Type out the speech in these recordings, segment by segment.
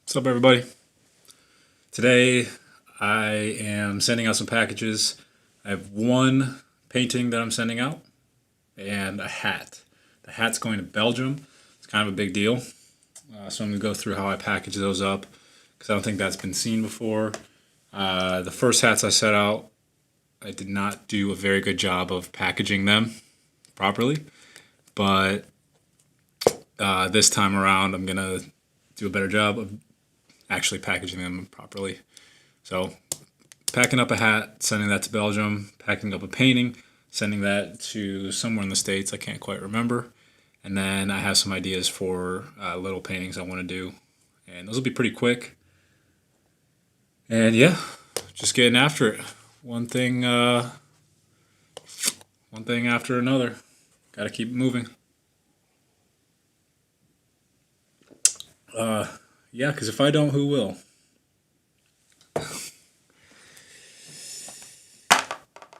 What's up, everybody? Today I am sending out some packages. I have one painting that I'm sending out and a hat. The hat's going to Belgium. It's kind of a big deal. So I'm going to go through how I package those up because I don't think that's been seen before. The first hats I set out, I did not do a very good job of packaging them properly. But this time around I'm going to do a better job of actually packaging them properly. So packing up a hat, sending that to Belgium, packing up a painting, sending that to somewhere in the States, I can't quite remember. And then I have some ideas for little paintings I want to do. And those will be pretty quick. And yeah, just getting after it. One thing after another. Got to keep moving. Yeah, because if I don't, who will?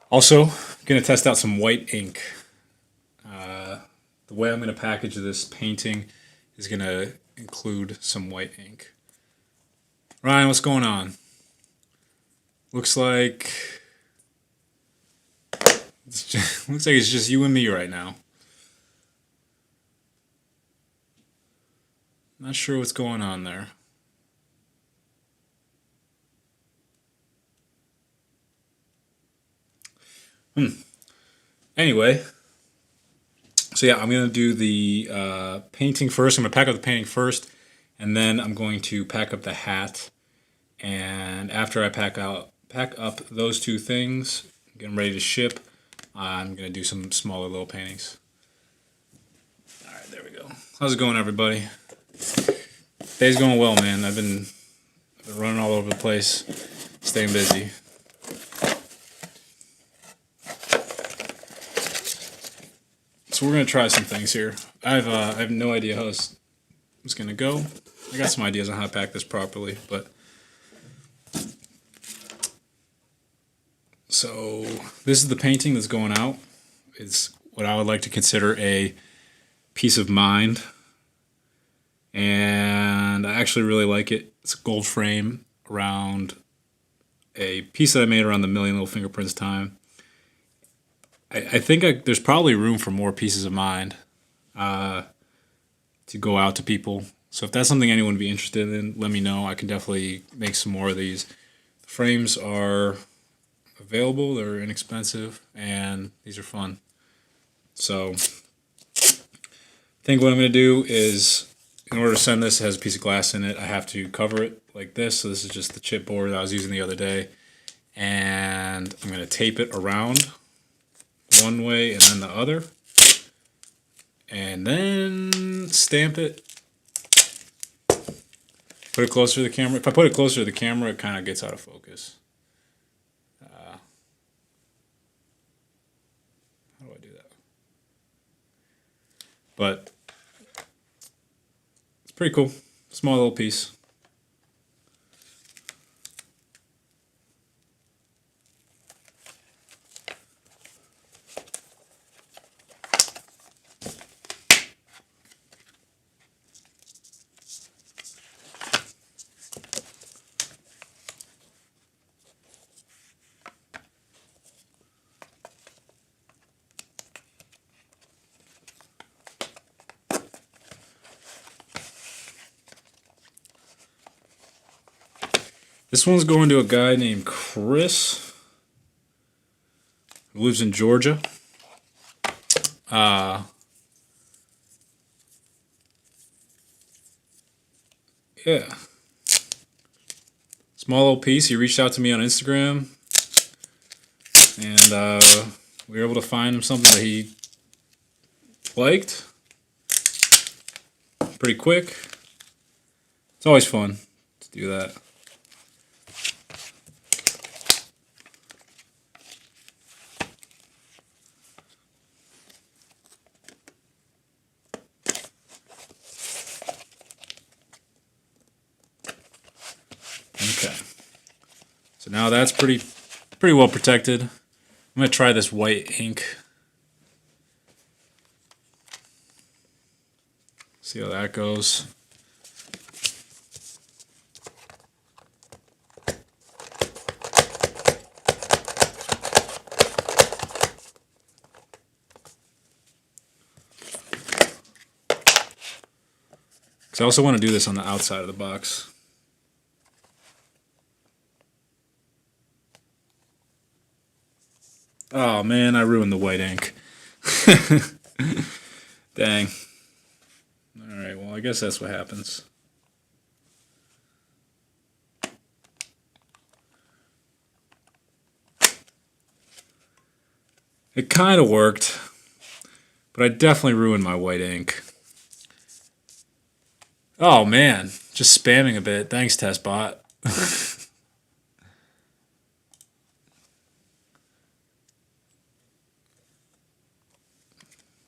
Also, going to test out some white ink. The way I'm going to package this painting is going to include some white ink. Ryan, what's going on? Looks like it's just you and me right now. Not sure what's going on there. Anyway, so yeah, I'm going to do the painting first. I'm going to pack up the painting first, and then I'm going to pack up the hat. And after I pack up those two things, get them ready to ship, I'm going to do some smaller little paintings. All right, there we go. How's it going, everybody? Day's going well, man. I've been running all over the place, staying busy. So we're gonna try some things here. I have no idea how this is gonna go. I got some ideas on how to pack this properly, but so this is the painting that's going out. It's what I would like to consider a piece of mind. And I actually really like it. It's a gold frame around a piece that I made around the Million Little Fingerprints time. I think there's probably room for more pieces of mind to go out to people. So if that's something anyone would be interested in, let me know. I can definitely make some more of these. The frames are available. They're inexpensive, and these are fun. So I think what I'm going to do is, in order to send this, it has a piece of glass in it. I have to cover it like this. So this is just the chipboard that I was using the other day. And I'm going to tape it around one way and then the other. And then stamp it. Put it closer to the camera. If I put it closer to the camera, it kind of gets out of focus. How do I do that? But it's pretty cool. Small little piece. This one's going to a guy named Chris, who lives in Georgia. Yeah. Small little piece. He reached out to me on Instagram, and we were able to find him something that he liked. Pretty quick. It's always fun to do that. Okay. So now that's pretty well protected. I'm going to try this white ink. See how that goes. Because I also want to do this on the outside of the box. Oh man, I ruined the white ink. Dang. Alright, well I guess that's what happens. It kind of worked, but I definitely ruined my white ink. Oh man, just spamming a bit. Thanks, TestBot. We'll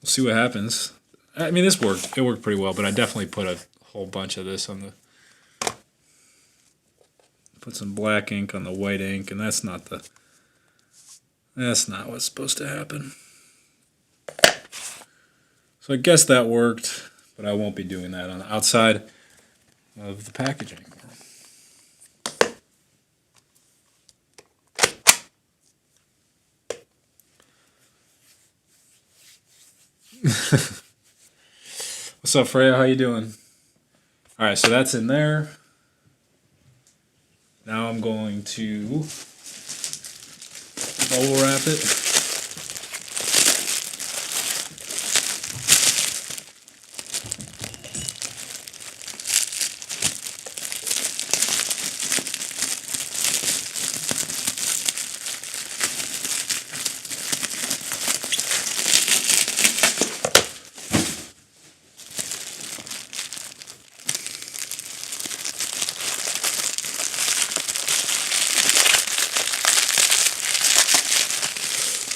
see what happens. I mean, this worked. It worked pretty well, but I definitely put a whole bunch of this on the... Put some black ink on the white ink, and that's not the... That's not what's supposed to happen. So I guess that worked, but I won't be doing that on the outside of the packaging. What's up, Freya? How you doing? All right, so that's in there. Now I'm going to bubble wrap it.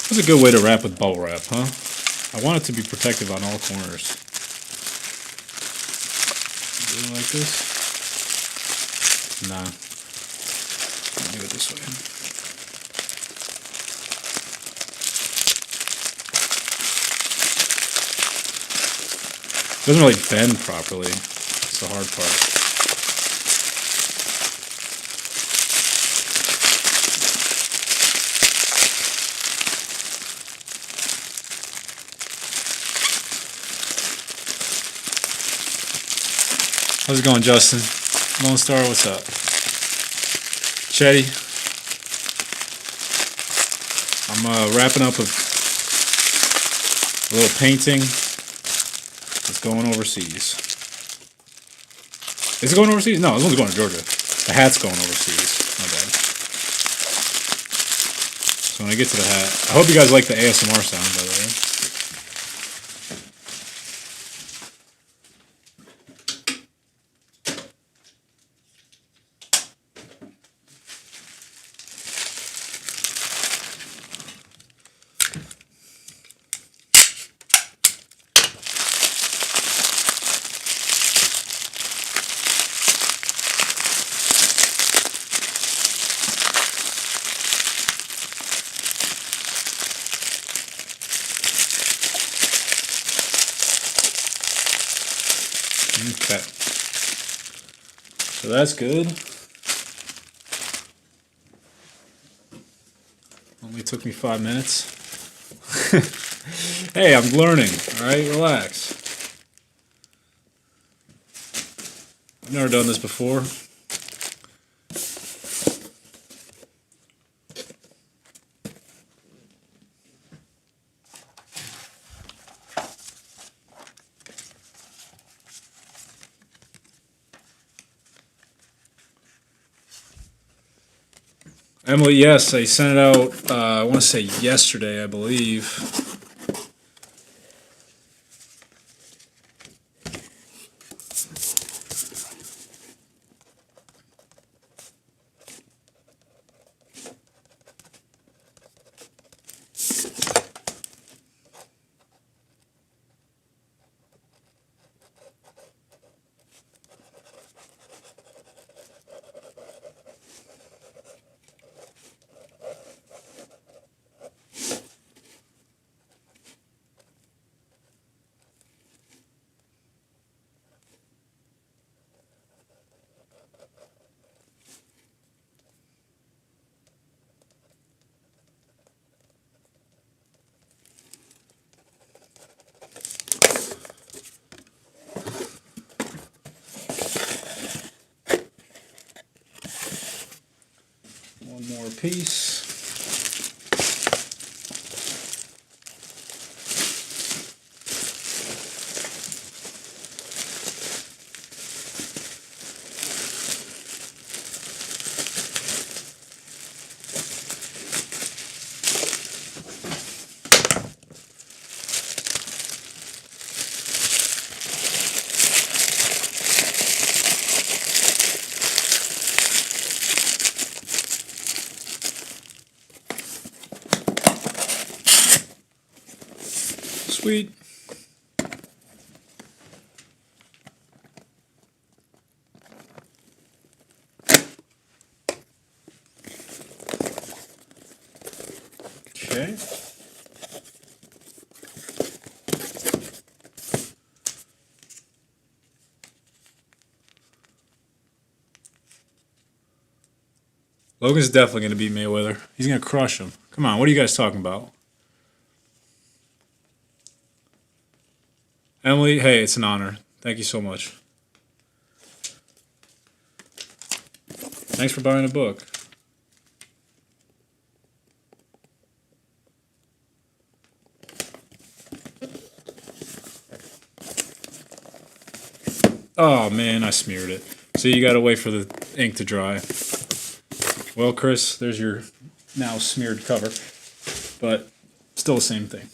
That's a good way to wrap with bubble wrap, huh? I want it to be protective on all corners. Do it like this? Nah. I'll do it this way. It doesn't really bend properly. It's the hard part. How's it going, Justin? Lone Star, what's up? Chetty. I'm wrapping up a little painting that's going overseas. Is it going overseas? No, it's only going to Georgia. The hat's going overseas. My bad. So when I get to the hat, I hope you guys like the ASMR sound, by the way. Okay. So that's good. Only took me 5 minutes. Hey, I'm learning. Alright, relax. I've never done this before. Emily, yes, I sent it out, I want to say yesterday, I believe. piece. Sweet. Okay. Logan's definitely going to beat Mayweather. He's going to crush him. Come on, what are you guys talking about? Emily, hey, it's an honor. Thank you so much. Thanks for buying a book. Oh man, I smeared it. So you gotta wait for the ink to dry. Well, Chris, there's your now smeared cover, but still the same thing.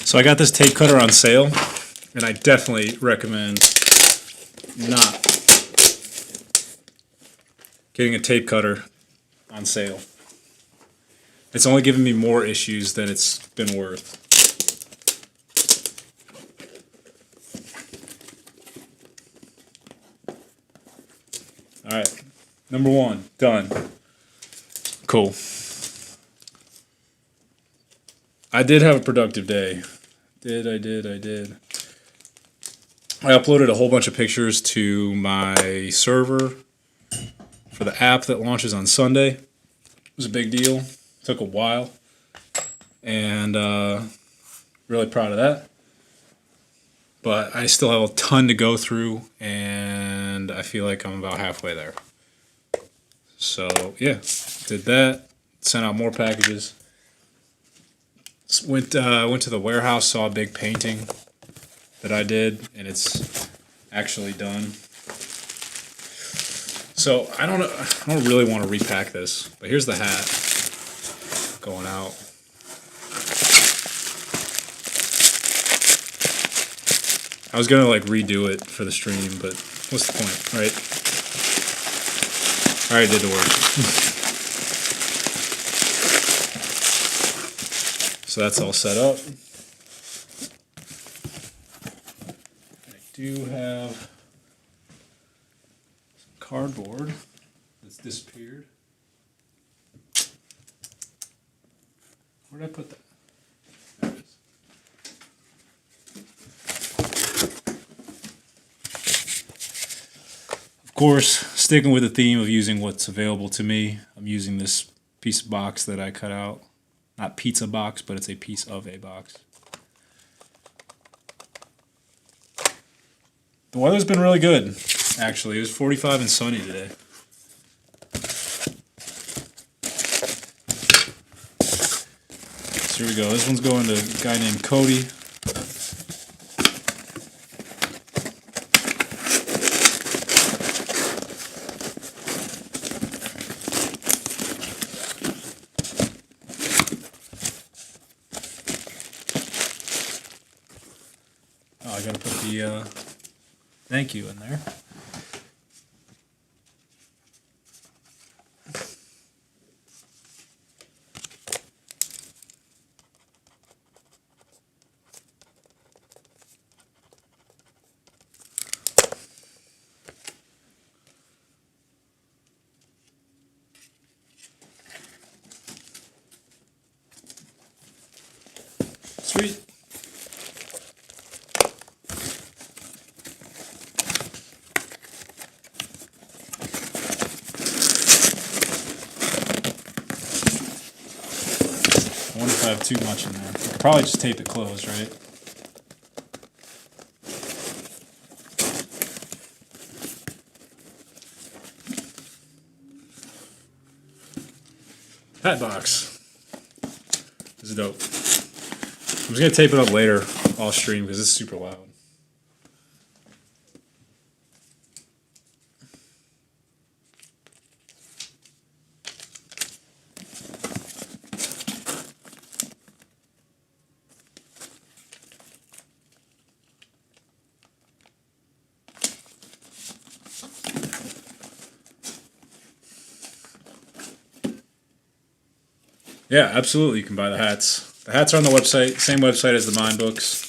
So I got this tape cutter on sale, and I definitely recommend not getting a tape cutter on sale. It's only given me more issues than it's been worth. Alright, number one, done. Cool. I did have a productive day. I did. I uploaded a whole bunch of pictures to my server for the app that launches on Sunday. It was a big deal. Took a while. And really proud of that. But I still have a ton to go through, and I feel like I'm about halfway there. So, yeah, did that. Sent out more packages. Went to the warehouse, saw a big painting that I did, and it's actually done. So I don't really want to repack this, but here's the hat going out. I was gonna like redo it for the stream, but what's the point, right? I already did the work. So that's all set up. I do have some cardboard that's disappeared. Where did I put that? There it is. Of course, sticking with the theme of using what's available to me, I'm using this piece of box that I cut out. Not pizza box, but it's a piece of a box. The weather's been really good, actually. It was 45 and sunny today. So here we go. This one's going to a guy named Cody. Oh, I gotta put the thank you in there. have too much in there. I could probably just tape it closed, right? Hat box. This is dope. I'm just gonna tape it up later off stream because it's super loud. Yeah, absolutely. You can buy the hats. The hats are on the website, same website as the Mind books.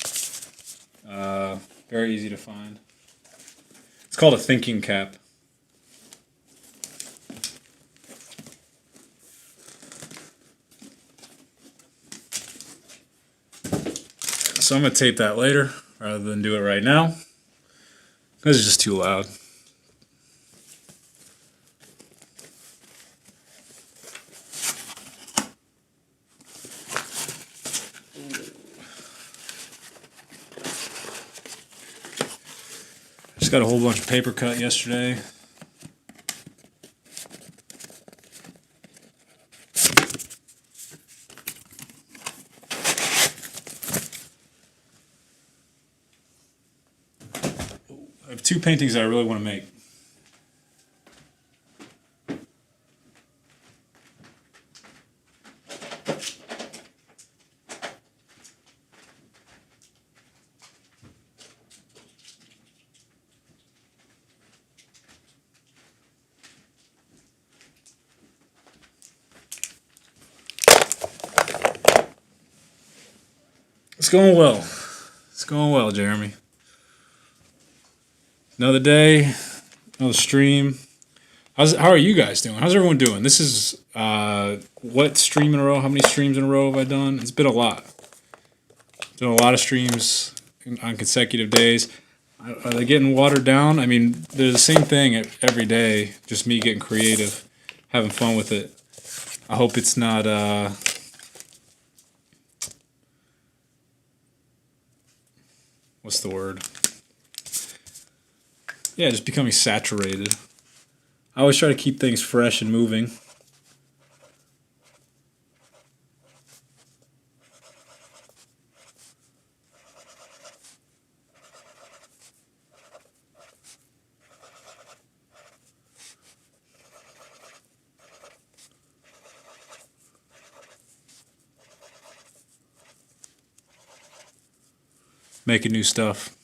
Very easy to find. It's called a thinking cap. So I'm going to tape that later rather than do it right now. This is just too loud. Just got a whole bunch of paper cut yesterday. I have two paintings that I really want to make. It's going well. It's going well, Jeremy. Another day, another stream. How are you guys doing? How's everyone doing? This is what stream in a row? How many streams in a row have I done? It's been a lot. Done a lot of streams on consecutive days. Are they getting watered down? I mean, they're the same thing every day. Just me getting creative, having fun with it. I hope it's not. What's the word? Yeah, just becoming saturated. I always try to keep things fresh and moving. Making new stuff.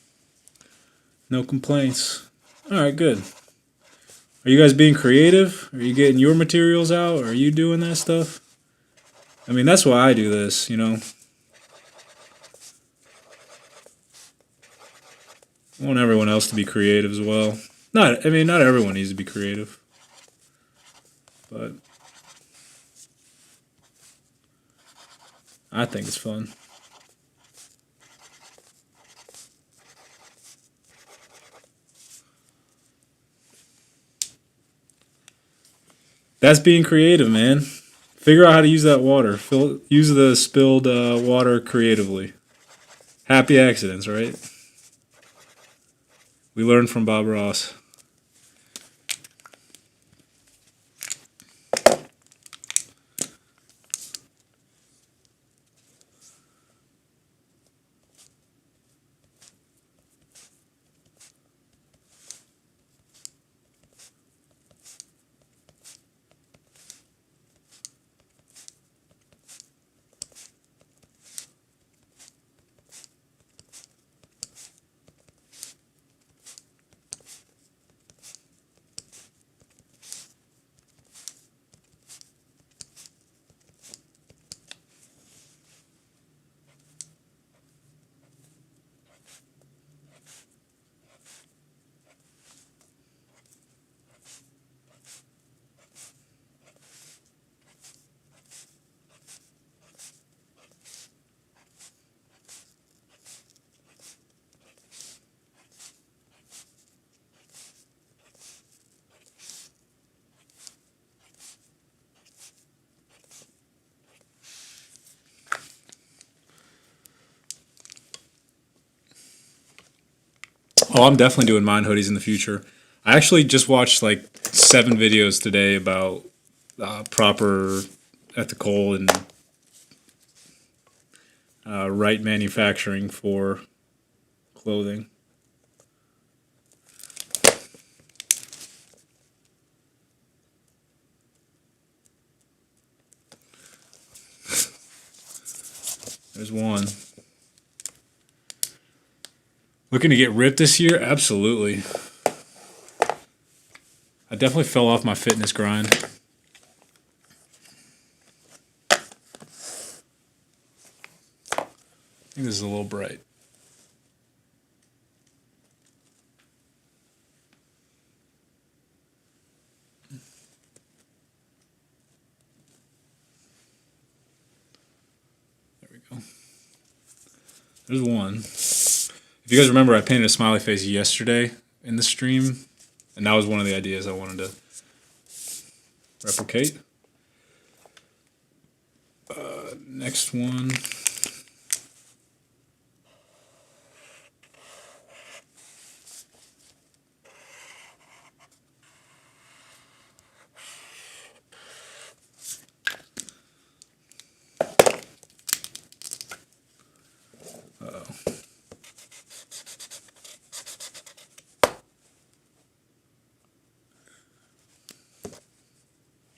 No complaints. Alright, good. Are you guys being creative? Are you getting your materials out? Are you doing that stuff? I mean, that's why I do this, you know. I want everyone else to be creative as well. Not everyone needs to be creative. But I think it's fun. That's being creative, man. Figure out how to use that water. Use the spilled water creatively. Happy accidents, right? We learned from Bob Ross. Oh, I'm definitely doing mine hoodies in the future. I actually just watched like 7 videos today about proper, ethical, and right manufacturing for clothing. There's one. Looking to get ripped this year? Absolutely. I definitely fell off my fitness grind. I think this is a little bright. There we go. There's one. If you guys remember, I painted a smiley face yesterday in the stream, and that was one of the ideas I wanted to replicate. Next one.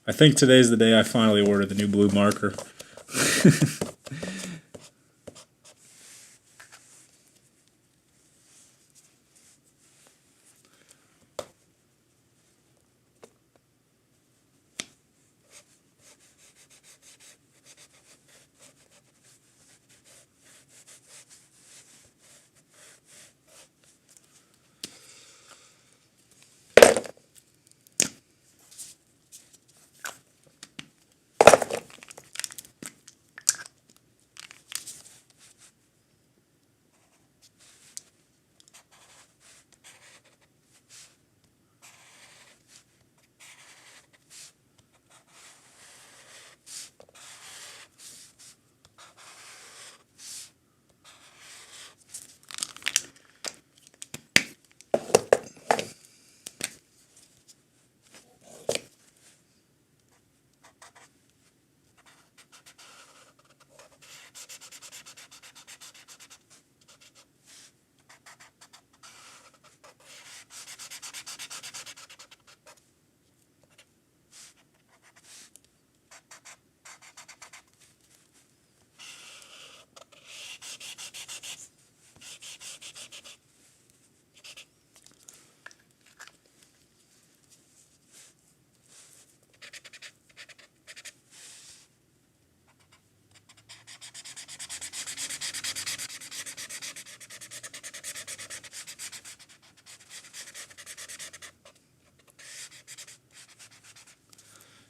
I think today's the day I finally ordered the new blue marker.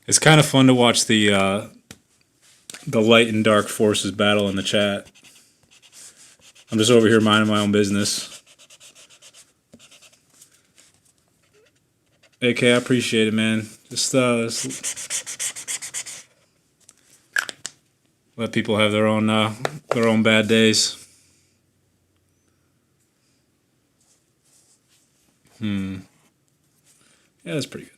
It's kind of fun to watch the light and dark forces battle in the chat. I'm just over here minding my own business. AK, I appreciate it, man. Just let people have their own bad days. Yeah, that's pretty good.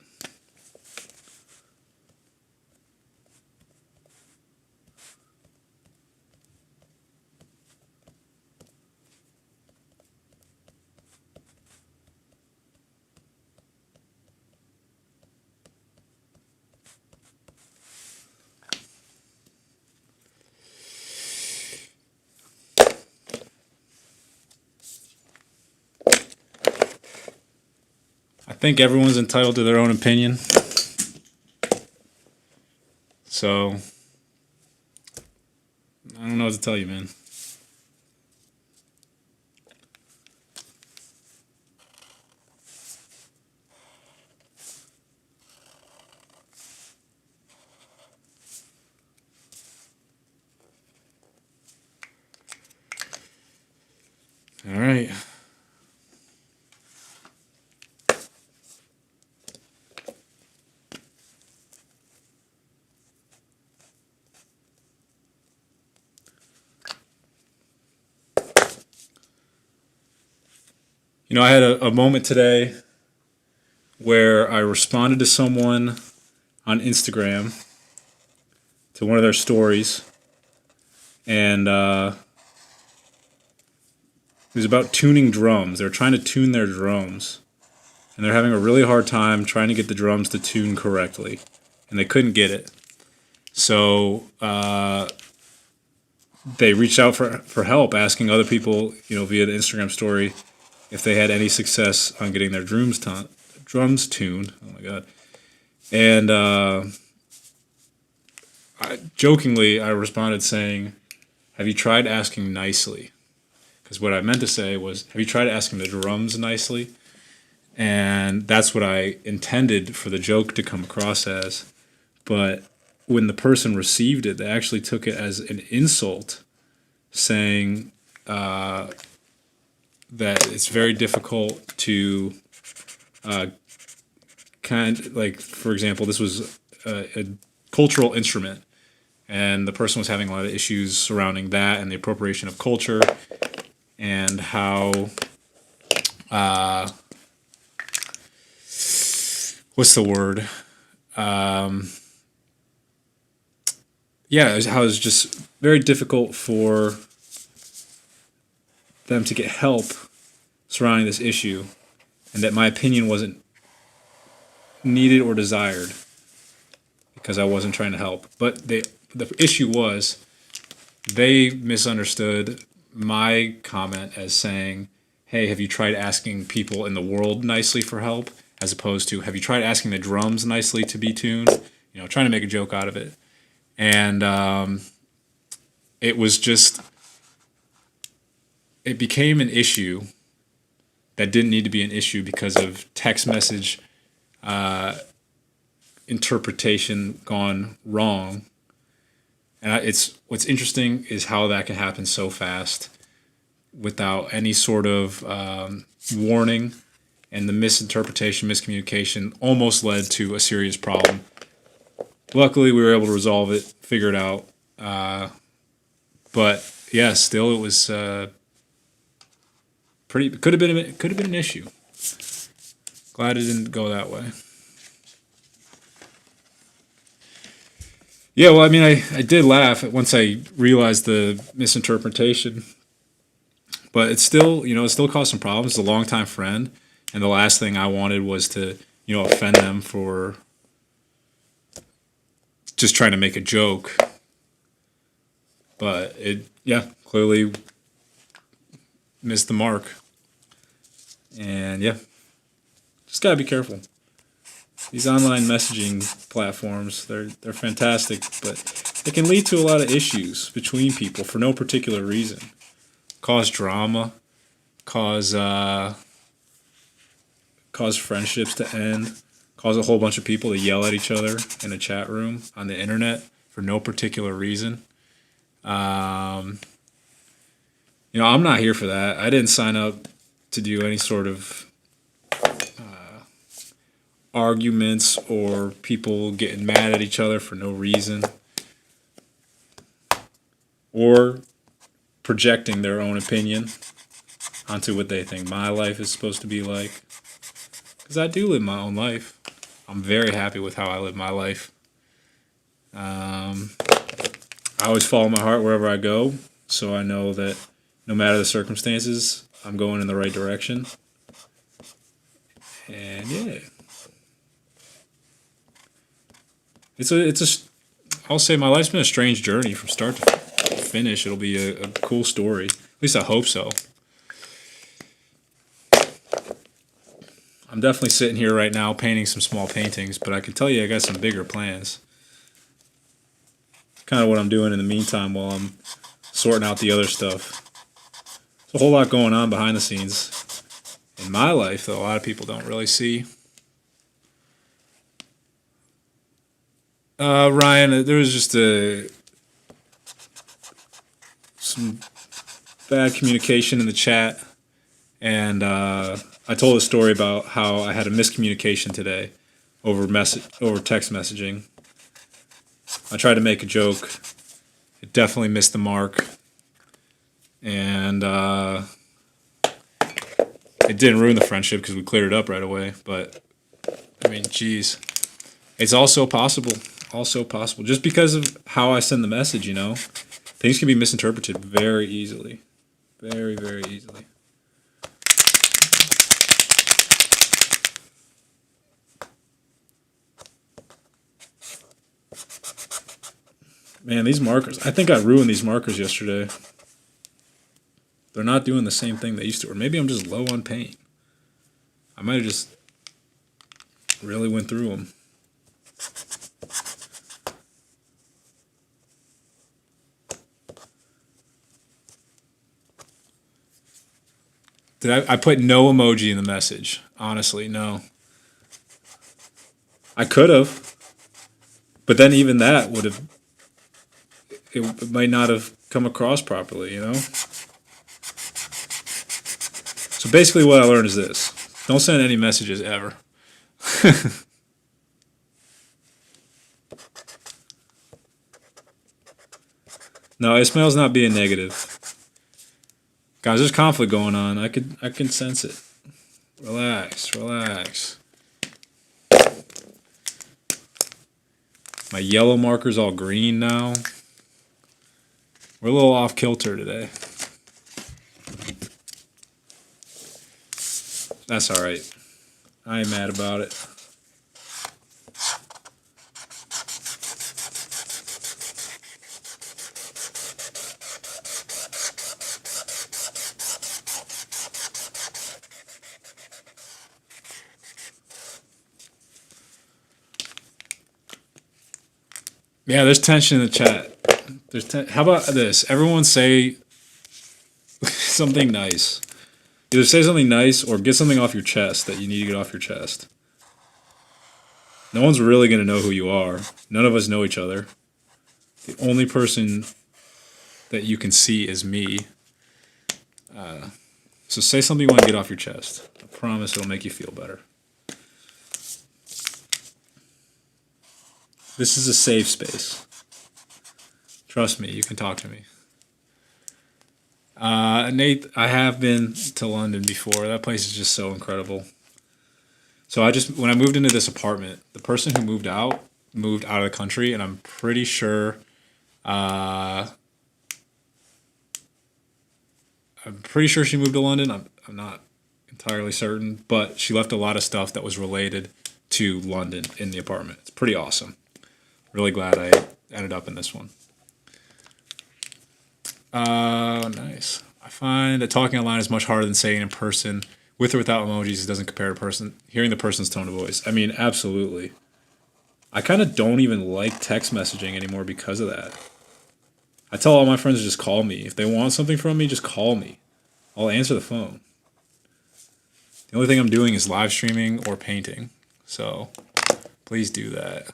I think everyone's entitled to their own opinion. So, I don't know what to tell you, man. All right. I had a moment today where I responded to someone on Instagram to one of their stories, and it was about tuning drums. They're trying to tune their drums, and they're having a really hard time trying to get the drums to tune correctly, and they couldn't get it. So they reached out for help, asking other people, via the Instagram story, if they had any success on getting their drums tuned. Oh my god! And jokingly, I responded saying, "Have you tried asking nicely?" Because what I meant to say was, "Have you tried asking the drums nicely?" And that's what I intended for the joke to come across as. But when the person received it, they actually took it as an insult, saying that it's very difficult to for example, this was a cultural instrument, and the person was having a lot of issues surrounding that and the appropriation of culture, and how what's the word? How it's just very difficult for them to get help surrounding this issue, and that my opinion wasn't needed or desired because I wasn't trying to help. But the issue was they misunderstood my comment as saying, "Hey, have you tried asking people in the world nicely for help?" as opposed to, "Have you tried asking the drums nicely to be tuned?" Trying to make a joke out of it. And it was just, it became an issue that didn't need to be an issue because of text message interpretation gone wrong. And what's interesting is how that can happen so fast without any sort of warning, and the misinterpretation, miscommunication almost led to a serious problem. Luckily, we were able to resolve it, figure it out. But yeah, still, it was could have been an issue. Glad it didn't go that way. Yeah, well, I mean, I did laugh once I realized the misinterpretation, but it still caused some problems. It's a longtime friend, and the last thing I wanted was to, offend them for just trying to make a joke. But clearly missed the mark. And just gotta be careful. These online messaging platforms, they're fantastic, but they can lead to a lot of issues between people for no particular reason. Cause drama, cause friendships to end, cause a whole bunch of people to yell at each other in a chat room on the internet for no particular reason. I'm not here for that. I didn't sign up to do any sort of arguments or people getting mad at each other for no reason, or projecting their own opinion onto what they think my life is supposed to be like. Because I do live my own life. I'm very happy with how I live my life. I always follow my heart wherever I go, so I know that no matter the circumstances, I'm going in the right direction. And I'll say my life's been a strange journey from start to finish. It'll be a cool story. At least I hope so. I'm definitely sitting here right now painting some small paintings, but I can tell you I got some bigger plans. Kind of what I'm doing in the meantime while I'm sorting out the other stuff. There's a whole lot going on behind the scenes in my life that a lot of people don't really see. Ryan, there was just some bad communication in the chat, and I told a story about how I had a miscommunication today over text messaging. I tried to make a joke. It definitely missed the mark, and It didn't ruin the friendship because we cleared it up right away. But, I mean, geez. It's also possible. Also possible. Just because of how I send the message, you know. Things can be misinterpreted very easily. Very, very easily. Man, these markers. I think I ruined these markers yesterday. They're not doing the same thing they used to. Or maybe I'm just low on paint. I might have just really went through them. I put no emoji in the message. Honestly, no. I could have. But then even that would have... It might not have come across properly, you know? So basically what I learned is this. Don't send any messages ever. No, Ismail's not being negative. Guys, there's conflict going on. I can sense it. Relax, relax. My yellow marker's all green now. We're a little off kilter today. That's alright. I ain't mad about it. Yeah, there's tension in the chat. How about this? Everyone say something nice. Either say something nice or get something off your chest that you need to get off your chest. No one's really going to know who you are. None of us know each other. The only person that you can see is me. So say something you want to get off your chest. I promise it'll make you feel better. This is a safe space. Trust me, you can talk to me. Nate, I have been to London before. That place is just so incredible. So when I moved into this apartment, the person who moved out of the country, and I'm pretty sure, she moved to London. I'm not entirely certain, but she left a lot of stuff that was related to London in the apartment. It's pretty awesome. Really glad I ended up in this one. Nice. I find that talking online is much harder than saying in person. With or without emojis, it doesn't compare to hearing the person's tone of voice. I mean, absolutely. I kind of don't even like text messaging anymore because of that. I tell all my friends to just call me. If they want something from me, just call me. I'll answer the phone. The only thing I'm doing is live streaming or painting. So, please do that.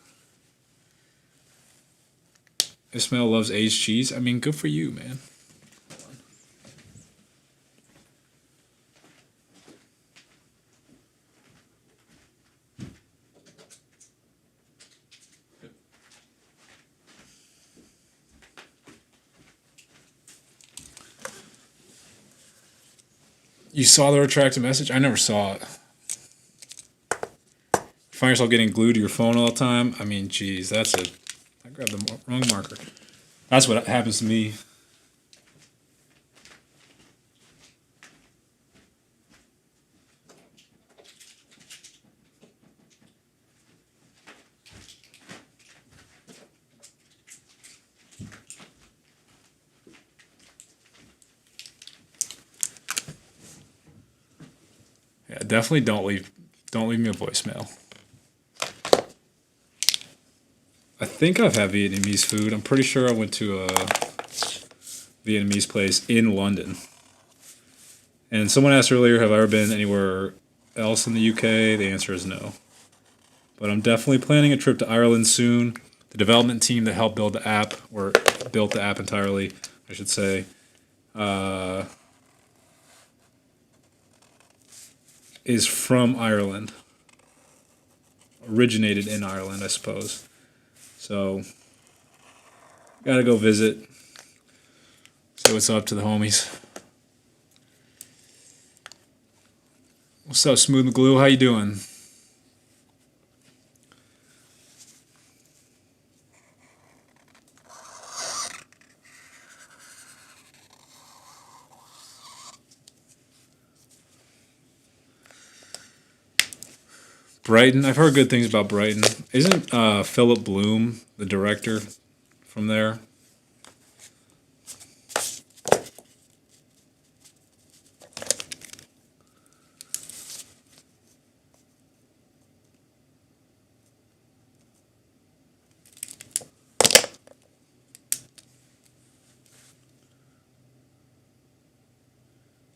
Ismail loves aged cheese. I mean, good for you, man. You saw the retracted message? I never saw it. You find yourself getting glued to your phone all the time? I mean, geez, I grabbed the wrong marker. That's what happens to me. Yeah, definitely don't leave me a voicemail. I think I've had Vietnamese food. I'm pretty sure I went to a Vietnamese place in London. And someone asked earlier, have I ever been anywhere else in the UK? The answer is no. But I'm definitely planning a trip to Ireland soon. The development team that helped build the app, or built the app entirely, I should say, is from Ireland. Originated in Ireland, I suppose. So, gotta go visit. Say what's up to the homies. What's up, Smooth and Glue? How you doing? Brighton. I've heard good things about Brighton. Isn't Philip Bloom the director from there?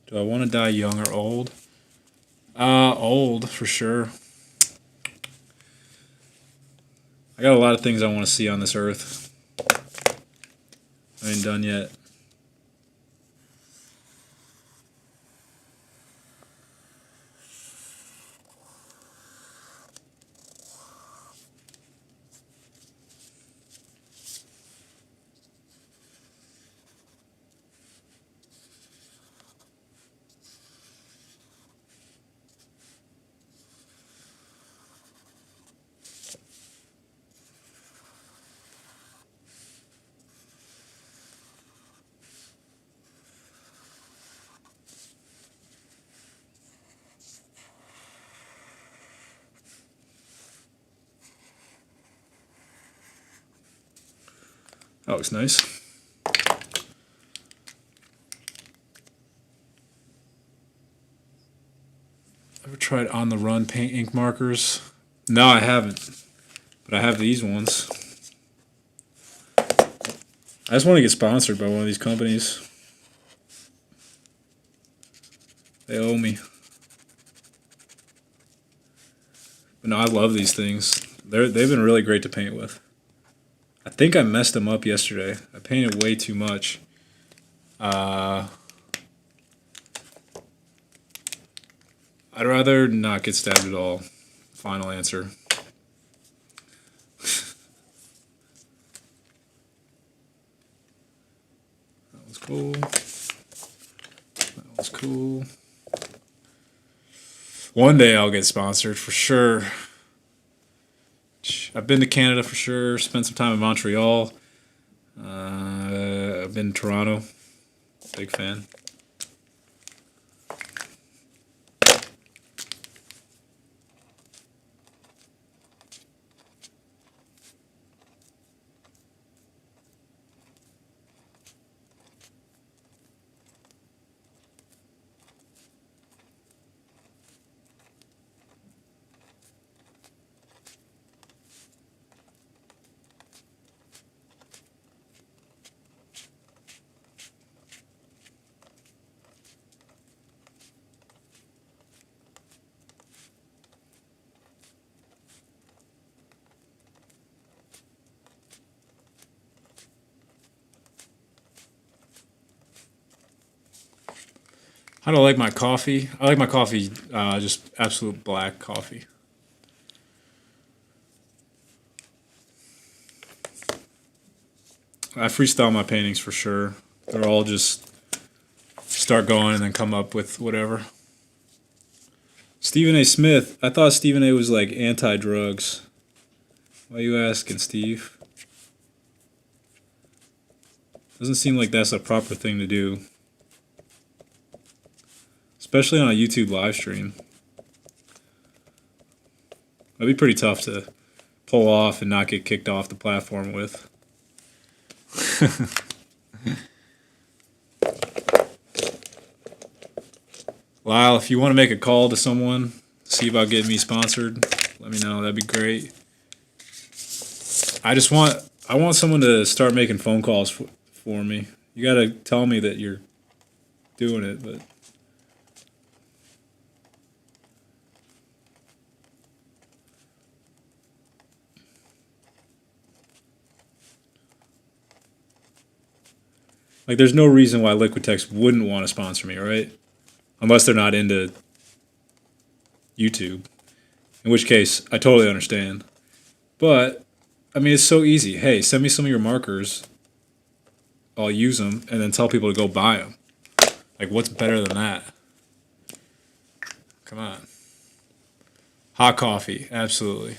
Do I want to die young or old? Old for sure. I got a lot of things I want to see on this earth. I ain't done yet. That looks nice. Ever tried On the Run paint ink markers? No, I haven't. But I have these ones. I just want to get sponsored by one of these companies. They owe me. But no, I love these things. They've been really great to paint with. I think I messed them up yesterday. I painted way too much. I'd rather not get stabbed at all. Final answer. That was cool. That was cool. One day I'll get sponsored for sure. I've been to Canada for sure. Spent some time in Montreal. I've been to Toronto. Big fan. How do I like my coffee? I like my coffee just absolute black coffee. I freestyle my paintings for sure. They're all just start going and then come up with whatever. Stephen A. Smith. I thought Stephen A. was like anti-drugs. Why are you asking, Steve? Doesn't seem like that's a proper thing to do. Especially on a YouTube live stream. That'd be pretty tough to pull off and not get kicked off the platform with. Lyle, if you want to make a call to someone, see about getting me sponsored, let me know. That'd be great. I want someone to start making phone calls for me. You gotta tell me that you're doing it, but like, there's no reason why Liquitex wouldn't want to sponsor me, right? Unless they're not into YouTube. In which case, I totally understand. But, I mean, it's so easy. Hey, send me some of your markers. I'll use them, and then tell people to go buy them. Like, what's better than that? Come on. Hot coffee, absolutely.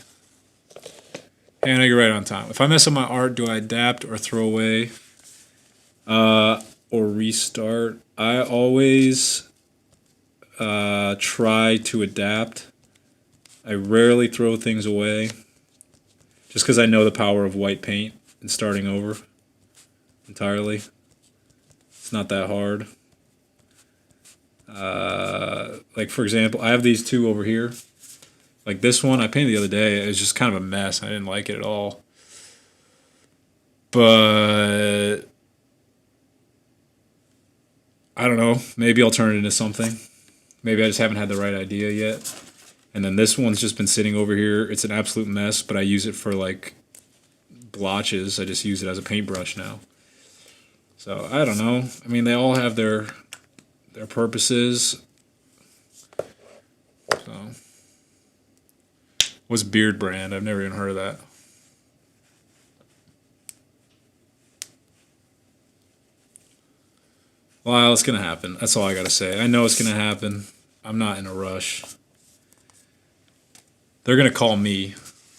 And I get right on time. If I mess up my art, do I adapt or throw away or restart? I always try to adapt. I rarely throw things away just because I know the power of white paint and starting over entirely. It's not that hard. Like, for example, I have these two over here. Like this one I painted the other day. It was just kind of a mess. I didn't like it at all. But I don't know. Maybe I'll turn it into something. Maybe I just haven't had the right idea yet. And then this one's just been sitting over here. It's an absolute mess, but I use it for like blotches. I just use it as a paintbrush now. So I don't know. I mean, they all have their purposes. So what's Beard Brand? I've never even heard of that. Well, it's gonna happen. That's all I gotta say. I know it's gonna happen. I'm not in a rush. They're gonna call me.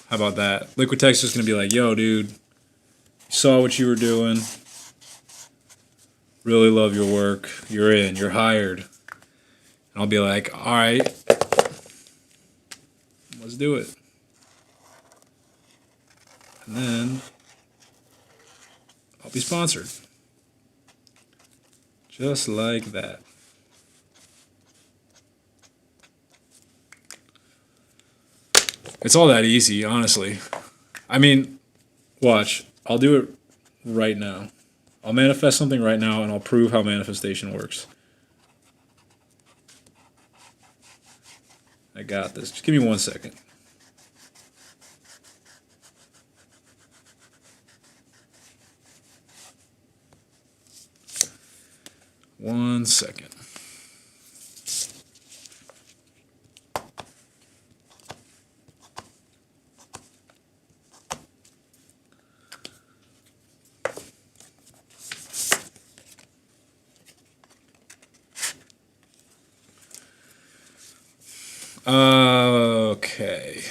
How about that? Liquitex is gonna be like, "Yo, dude, saw what you were doing. Really love your work. You're in. You're hired." And I'll be like, "All right, let's do it." And then I'll be sponsored. Just like that. It's all that easy, honestly. I mean, watch. I'll do it right now. I'll manifest something right now, and I'll prove how manifestation works. I got this. Just give me 1 second. One second. Okay.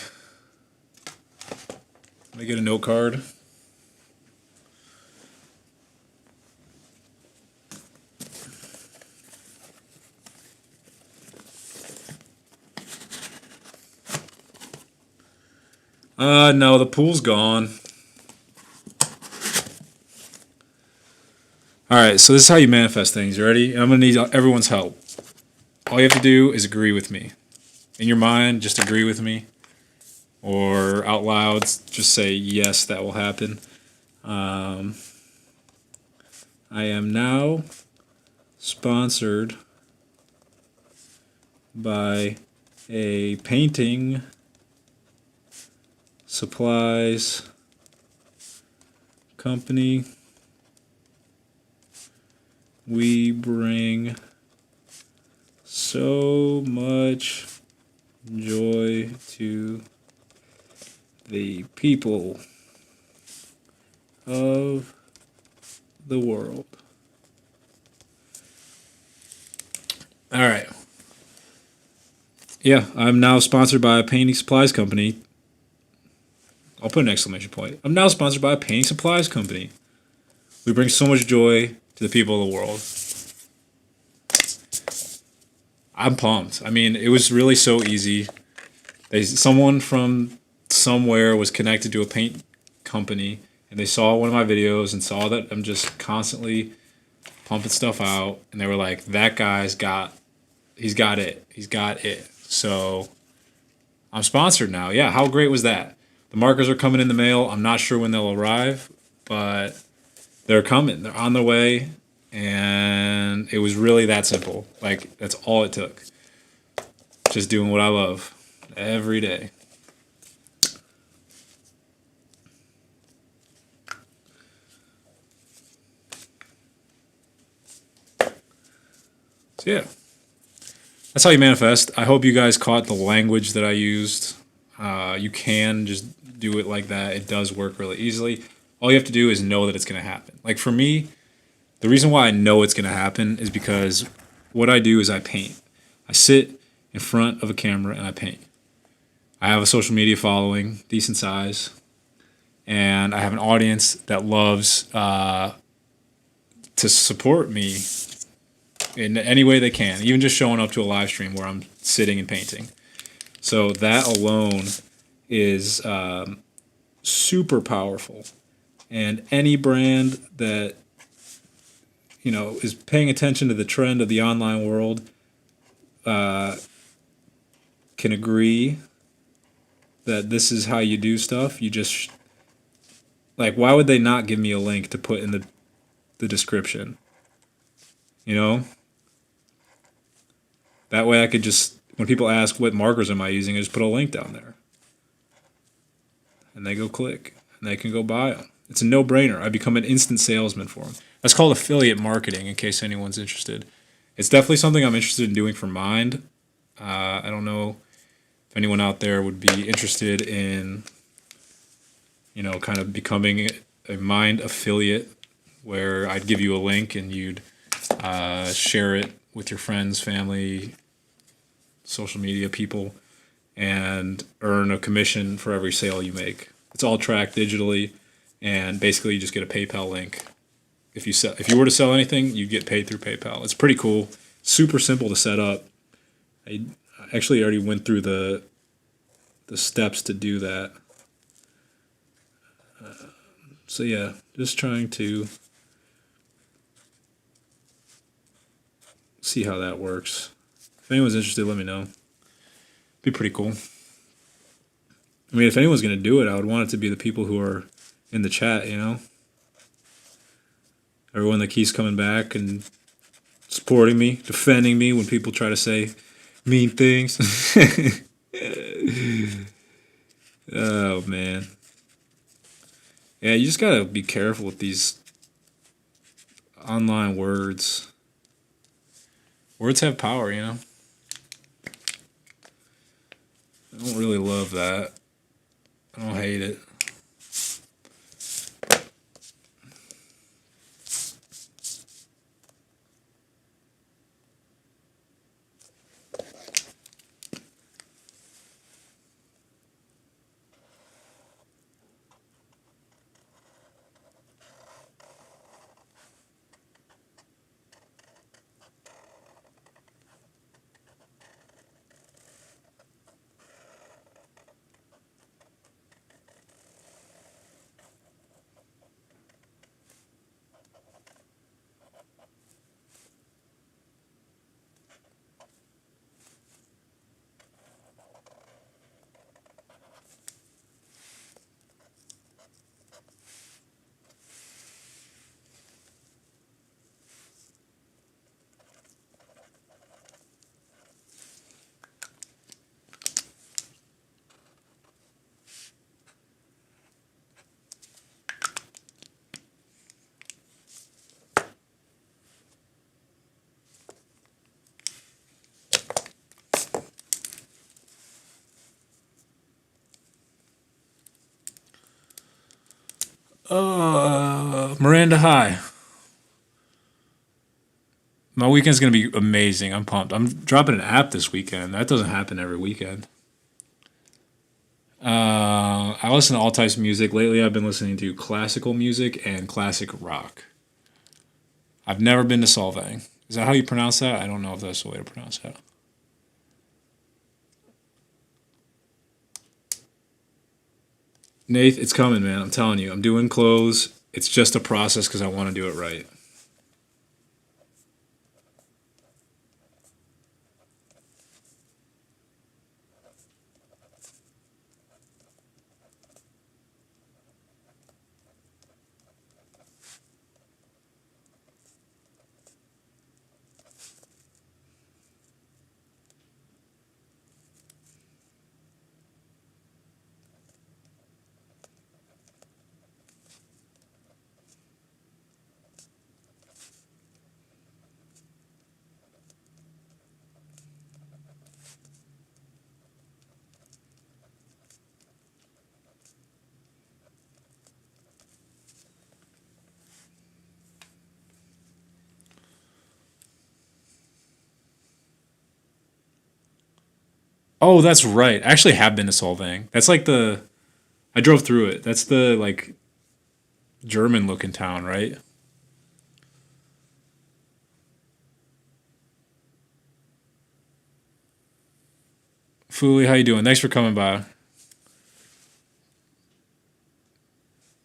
Let me get a note card. No, the pool's gone. Alright, so this is how you manifest things. You ready? I'm going to need everyone's help. All you have to do is agree with me. In your mind, just agree with me. Or out loud, just say, yes, that will happen. I am now sponsored by a painting supplies company. We bring so much joy to the people of the world. All right. Yeah, I'm now sponsored by a painting supplies company. I'll put an exclamation point. I'm now sponsored by a painting supplies company. We bring so much joy to the people of the world. I'm pumped. I mean, it was really so easy. Someone from somewhere was connected to a paint company, and they saw one of my videos and saw that I'm just constantly pumping stuff out, and they were like, that guy's got it. He's got it. So I'm sponsored now. Yeah, how great was that? The markers are coming in the mail. I'm not sure when they'll arrive, but they're coming. They're on their way, and it was really that simple. Like, that's all it took. Just doing what I love every day. So yeah, that's how you manifest. I hope you guys caught the language that I used. You can just do it like that. It does work really easily. All you have to do is know that it's going to happen. Like for me, the reason why I know it's going to happen is because what I do is I paint. I sit in front of a camera and I paint. I have a social media following, decent size, and I have an audience that loves to support me in any way they can, even just showing up to a live stream where I'm sitting and painting. So that alone is super powerful. And any brand that is paying attention to the trend of the online world can agree that this is how you do stuff. You just why would they not give me a link to put in the description? That way I could just, when people ask what markers am I using, I just put a link down there. And they go click, and they can go buy them. It's a no-brainer. I become an instant salesman for them. That's called affiliate marketing, in case anyone's interested. It's definitely something I'm interested in doing for Mind. I don't know if anyone out there would be interested in, kind of becoming a Mind affiliate, where I'd give you a link and you'd share it with your friends, family, social media people, and earn a commission for every sale you make. It's all tracked digitally, and basically you just get a PayPal link. If you were to sell anything, you get paid through PayPal. It's pretty cool. Super simple to set up. I actually already went through the steps to do that. So yeah, just trying to see how that works. If anyone's interested, let me know. Be pretty cool. I mean, if anyone's going to do it, I would want it to be the people who are in the chat, Everyone that keeps coming back and supporting me, defending me when people try to say mean things. Oh, man. Yeah, you just got to be careful with these online words. Words have power, I don't really love that. I don't hate it. Miranda High. My weekend's going to be amazing. I'm pumped. I'm dropping an app this weekend. That doesn't happen every weekend. I listen to all types of music. Lately, I've been listening to classical music and classic rock. I've never been to Solvang. Is that how you pronounce that? I don't know if that's the way to pronounce that. Nath, it's coming, man. I'm telling you. I'm doing clothes. It's just a process because I want to do it right. Oh, that's right. I actually have been to Solvang. That's like the I drove through it. That's the like German looking town, right? Fooey, how you doing? Thanks for coming by.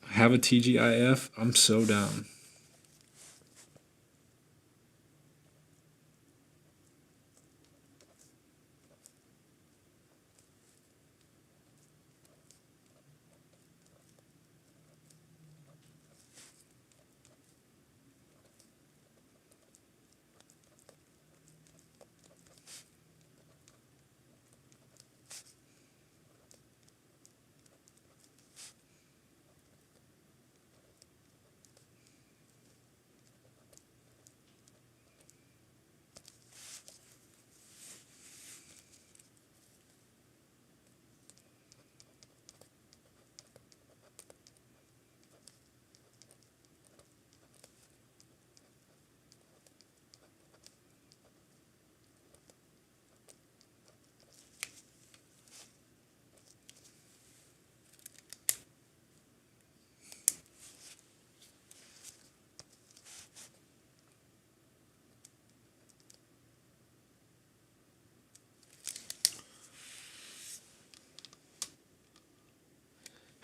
Have a TGIF? I'm so down.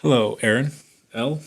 Hello, Aaron. L.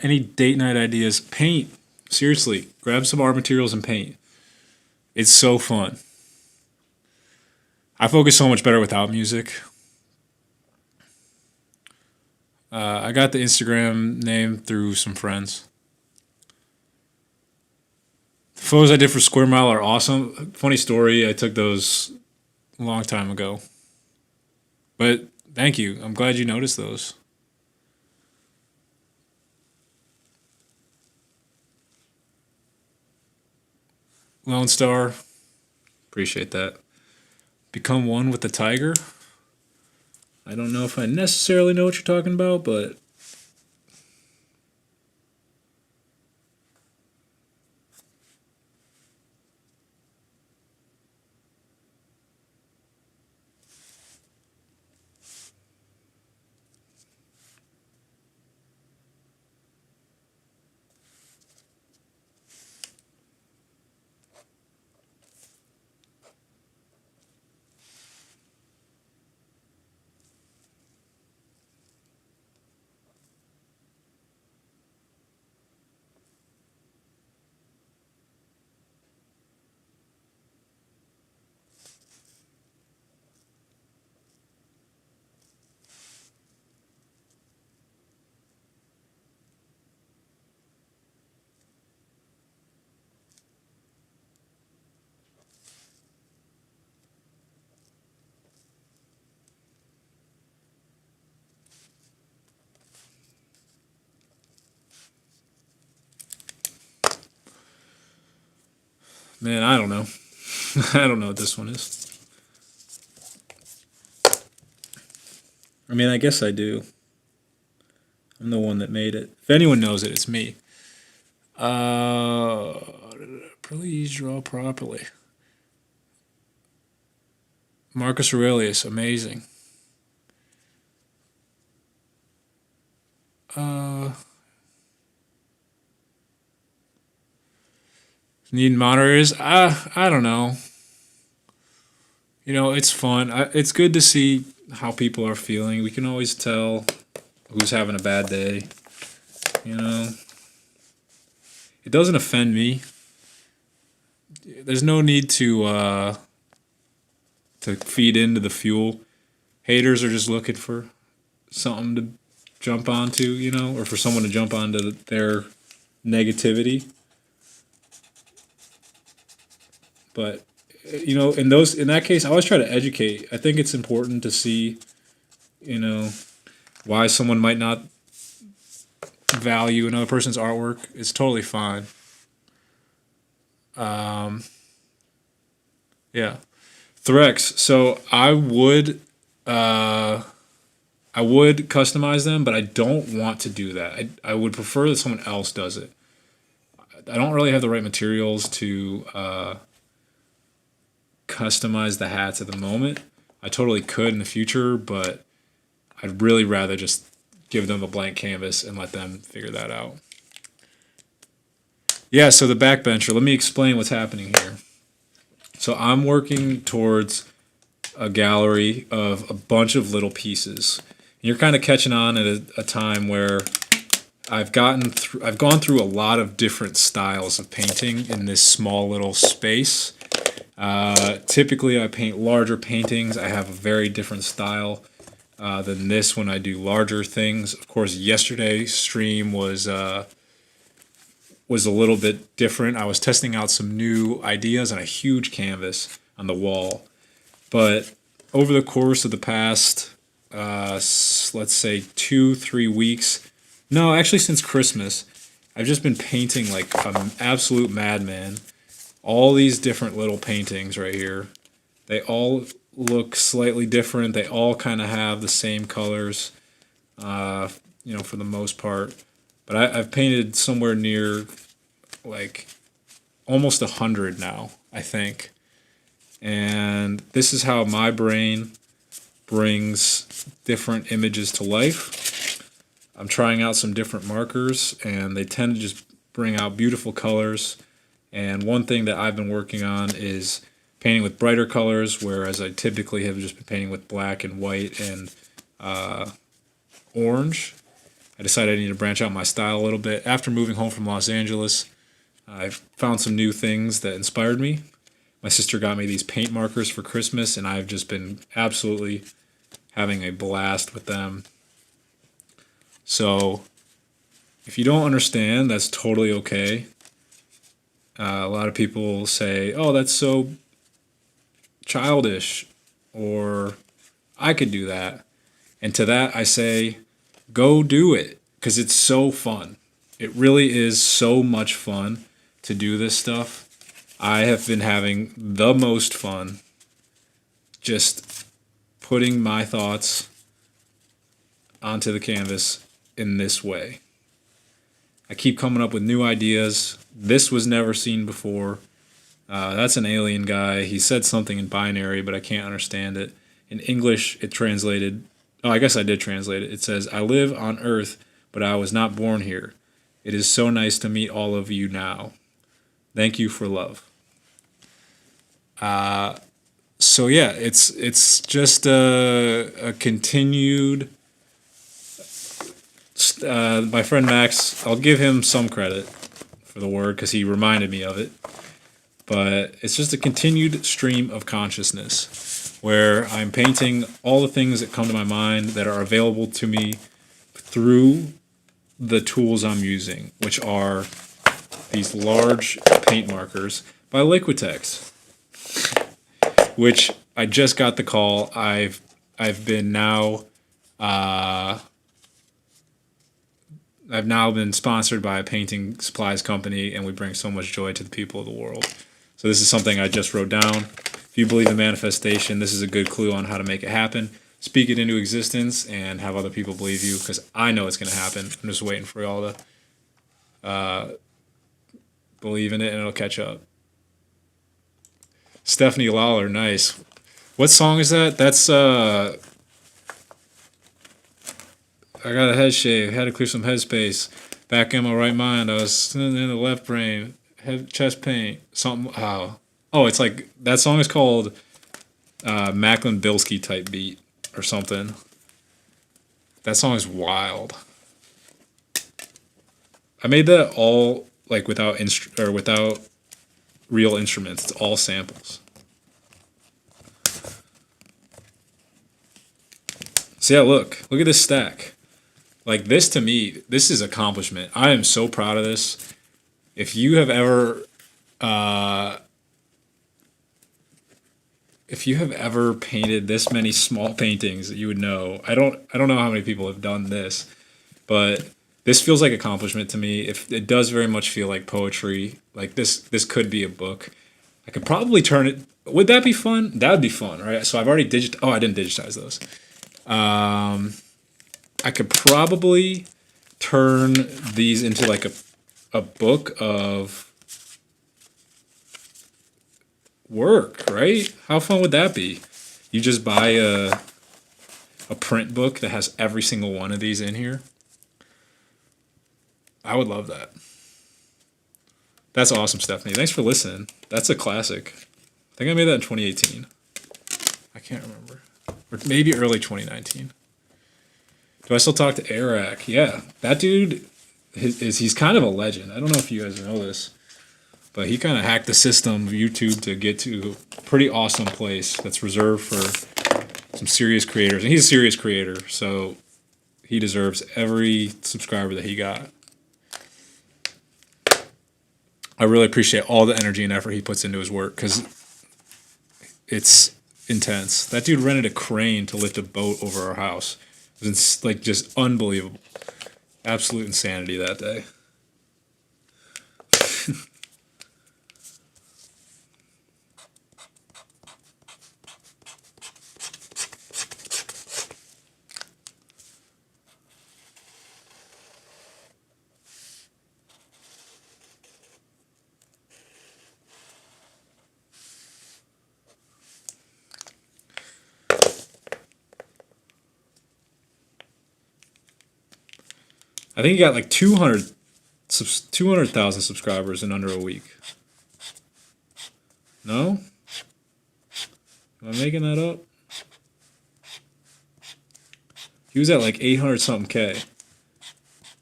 Any date night ideas? Paint. Seriously, grab some art materials and paint. It's so fun. I focus so much better without music. I got the Instagram name through some friends. The photos I did for Square Mile are awesome. Funny story, I took those a long time ago. But thank you. I'm glad you noticed those. Lone Star, appreciate that. Become one with the tiger. I don't know if I necessarily know what you're talking about, but Man, I don't know. I don't know what this one is. I mean, I guess I do. I'm the one that made it. If anyone knows it, it's me. Please draw properly. Marcus Aurelius, amazing. Need moderators? I don't know. You know, it's fun. It's good to see how people are feeling. We can always tell who's having a bad day. You know, it doesn't offend me. There's no need to feed into the fuel. Haters are just looking for something to jump onto, you know, or for someone to jump onto their negativity. But you know, in that case, I always try to educate. I think it's important to see, you know, why someone might not value another person's artwork. It's totally fine. Yeah, Threx. So I would customize them, but I don't want to do that. I would prefer that someone else does it. I don't really have the right materials to customize the hats at the moment. I totally could in the future, but I'd really rather just give them a blank canvas and let them figure that out. Yeah, so the backbencher, let me explain what's happening here. So I'm working towards a gallery of a bunch of little pieces. You're kind of catching on at a time where I've gone through a lot of different styles of painting in this small little space. Typically, I paint larger paintings. I have a very different style than this when I do larger things. Of course, yesterday's stream was a little bit different. I was testing out some new ideas on a huge canvas on the wall. But over the course of the past, let's say 2-3 weeks, no, actually since Christmas, I've just been painting like an absolute madman. All these different little paintings right here. They all look slightly different. They all kind of have the same colors, you know, for the most part. But I've painted somewhere near like almost 100 now, I think. And this is how my brain brings different images to life. I'm trying out some different markers, and they tend to just bring out beautiful colors. And one thing that I've been working on is painting with brighter colors, whereas I typically have just been painting with black and white and orange. I decided I need to branch out my style a little bit. After moving home from Los Angeles, I found some new things that inspired me. My sister got me these paint markers for Christmas, and I've just been absolutely having a blast with them. So, if you don't understand, that's totally okay. A lot of people say, oh, that's so childish, or I could do that. And to that, I say, go do it, because it's so fun. It really is so much fun to do this stuff. I have been having the most fun just putting my thoughts onto the canvas in this way. I keep coming up with new ideas. This was never seen before. That's an alien guy. He said something in binary, but I can't understand it. In English, it translated... Oh, I guess I did translate it. It says, I live on Earth, but I was not born here. It is so nice to meet all of you now. Thank you for love. So yeah, it's just a continued... my friend Max, I'll give him some credit for the word because he reminded me of it. But it's just a continued stream of consciousness where I'm painting all the things that come to my mind that are available to me through the tools I'm using, which are these large paint markers by Liquitex, which I just got the call. I've been now I've now been sponsored by a painting supplies company, and we bring so much joy to the people of the world. So this is something I just wrote down. If you believe in manifestation, this is a good clue on how to make it happen. Speak it into existence and have other people believe you, because I know it's going to happen. I'm just waiting for y'all to believe in it, and it'll catch up. Stephanie Lawler, nice. What song is that? That's I got a head shave, had to clear some headspace. Back in my right mind, I was in the left brain. Head, chest pain, something. Oh, it's like that song is called Maclin Bilski type beat or something. That song is wild. I made that all like without without real instruments. It's all samples. So yeah, look at this stack. Like this, to me, this is accomplishment. I am so proud of this. If you have ever painted this many small paintings, you would know. I don't know how many people have done this, but this feels like accomplishment to me. If it does very much feel like poetry, like this could be a book. I could probably turn it. Would that be fun? That would be fun, right? So I've already Oh, I didn't digitize those. I could probably turn these into like a book of work, right? How fun would that be? You just buy a print book that has every single one of these in here. I would love that. That's awesome, Stephanie. Thanks for listening. That's a classic. I think I made that in 2018. I can't remember. Or maybe early 2019. Do I still talk to Eric? Yeah. That dude, he's kind of a legend. I don't know if you guys know this, but he kind of hacked the system of YouTube to get to a pretty awesome place that's reserved for some serious creators. And he's a serious creator, so he deserves every subscriber that he got. I really appreciate all the energy and effort he puts into his work, because it's intense. That dude rented a crane to lift a boat over our house. It was like just unbelievable. Absolute insanity that day. I think he got like 200,000 subscribers in under a week. No? Am I making that up? He was at like 800 something K.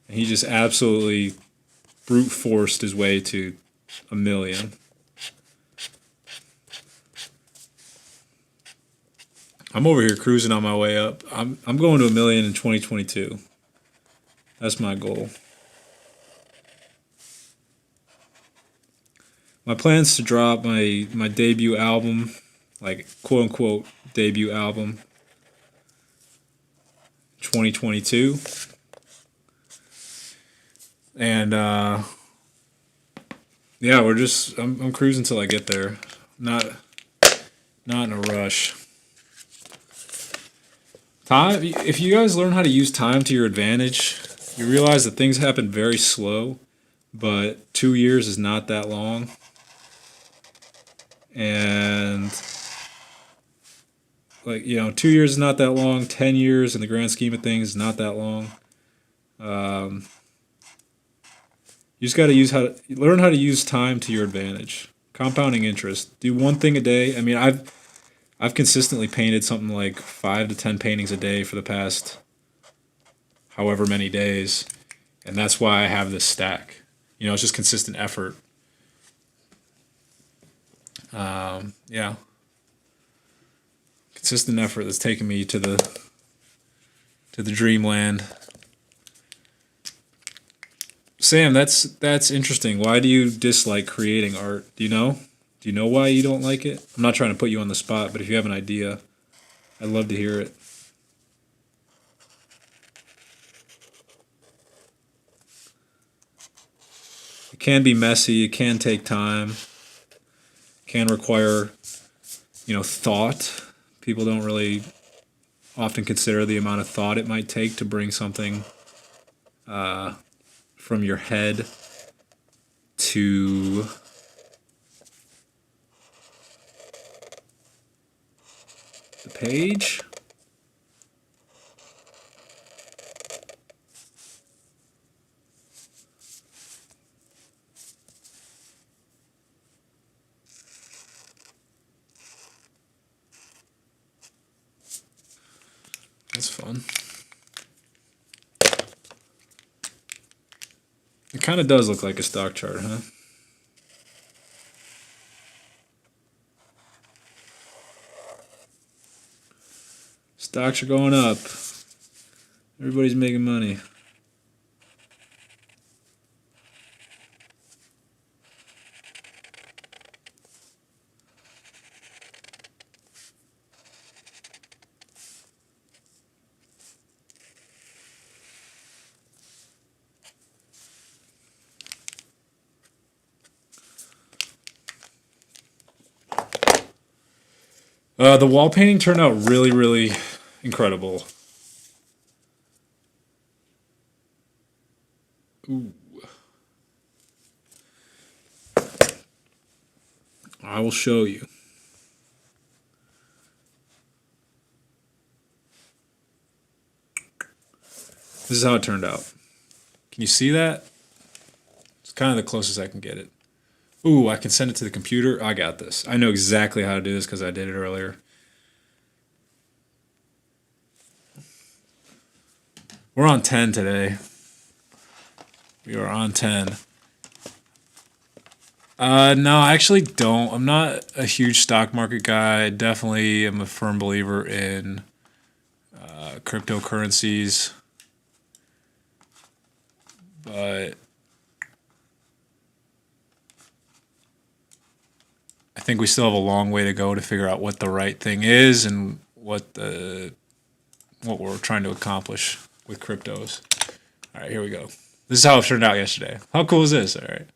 And he just absolutely brute forced his way to 1 million. I'm over here cruising on my way up. I'm going to 1 million in 2022. That's my goal. My plan's to drop my debut album, like quote unquote debut album, 2022. And yeah, I'm cruising till I get there. Not in a rush. Time, if you guys learn how to use time to your advantage, you realize that things happen very slow, but 2 years is not that long. And, 2 years is not that long. 10 years in the grand scheme of things is not that long. You just got to learn how to use time to your advantage. Compounding interest. Do one thing a day. I mean, I've consistently painted something like 5 to 10 paintings a day for the past however many days, and that's why I have this stack. It's just consistent effort. Yeah, consistent effort that's taken me to the dreamland. Sam, that's interesting. Why do you dislike creating art? Do you know? Do you know why you don't like it? I'm not trying to put you on the spot, but if you have an idea, I'd love to hear it. It can be messy. It can take time. can require, thought. People don't really often consider the amount of thought it might take to bring something from your head to the page. That's fun. It kind of does look like a stock chart, huh? Stocks are going up. Everybody's making money. The wall painting turned out really, really incredible. Ooh. I will show you. This is how it turned out. Can you see that? It's kind of the closest I can get it. Ooh, I can send it to the computer. I got this. I know exactly how to do this because I did it earlier. We're on 10 today. We are on 10. No, I actually don't. I'm not a huge stock market guy. I definitely am a firm believer in cryptocurrencies. But I think we still have a long way to go to figure out what the right thing is and what we're trying to accomplish with cryptos. All right, here we go. This is how it turned out yesterday. How cool is this? All right.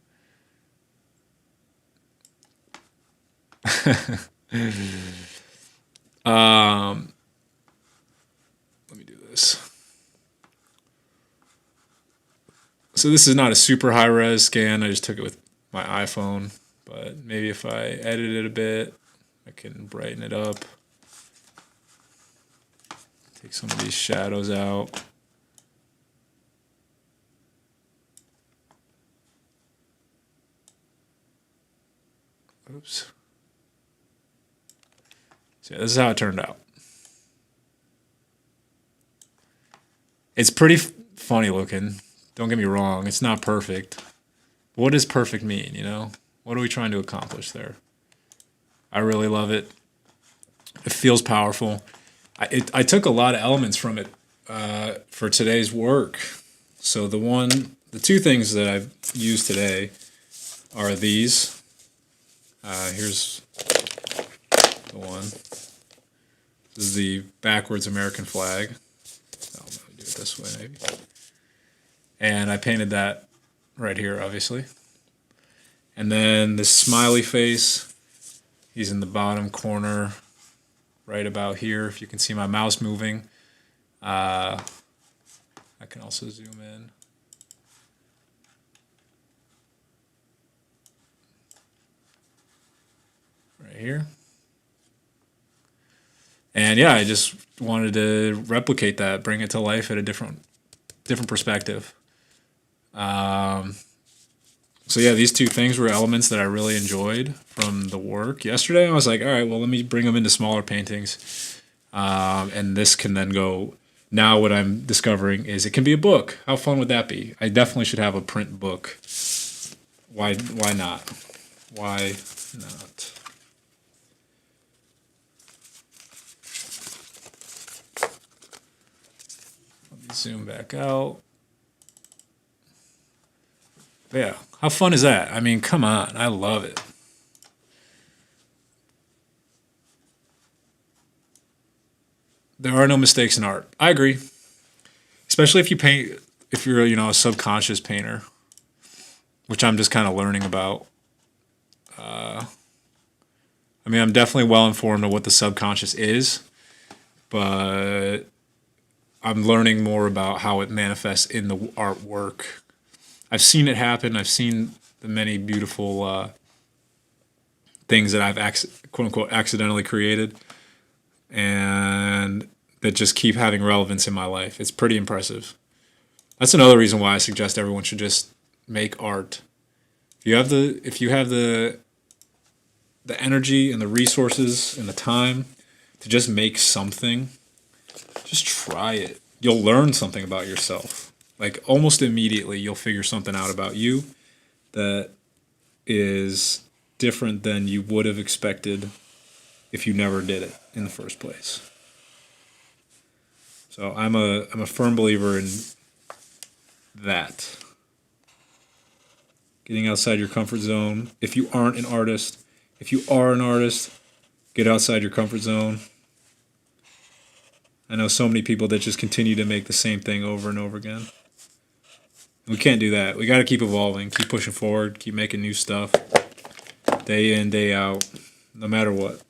Let me do this. So this is not a super high res scan. I just took it with my iPhone, but maybe if I edit it a bit, I can brighten it up. Take some of these shadows out. Oops. So yeah, this is how it turned out. It's pretty funny looking. Don't get me wrong. It's not perfect. What does perfect mean, What are we trying to accomplish there? I really love it. It feels powerful. I took a lot of elements from it for today's work. So the two things that I've used today are these. Here's the one. This is the backwards American flag. Oh, let me do it this way, maybe. And I painted that right here, obviously. And then this smiley face, he's in the bottom corner, right about here. If you can see my mouse moving. I can also zoom in. Right here. And yeah, I just wanted to replicate that, bring it to life at a different perspective. So yeah, these two things were elements that I really enjoyed from the work yesterday. I was like, all right, well, let me bring them into smaller paintings. And this can then go. Now what I'm discovering is it can be a book. How fun would that be? I definitely should have a print book. Why not? Why not? Let me zoom back out. But yeah, how fun is that? I mean, come on. I love it. There are no mistakes in art. I agree. Especially if you paint, if you're, a subconscious painter, which I'm just kind of learning about. I mean, I'm definitely well informed of what the subconscious is, but I'm learning more about how it manifests in the artwork. I've seen it happen. I've seen the many beautiful things that I've quote unquote accidentally created, and that just keep having relevance in my life. It's pretty impressive. That's another reason why I suggest everyone should just make art. If you have the energy and the resources and the time to just make something, just try it. You'll learn something about yourself. Like almost immediately you'll figure something out about you that is different than you would have expected if you never did it in the first place. So I'm a firm believer in that. Getting outside your comfort zone. If you aren't an artist, if you are an artist, get outside your comfort zone. I know so many people that just continue to make the same thing over and over again. We can't do that. We got to keep evolving, keep pushing forward, keep making new stuff, day in, day out, no matter what.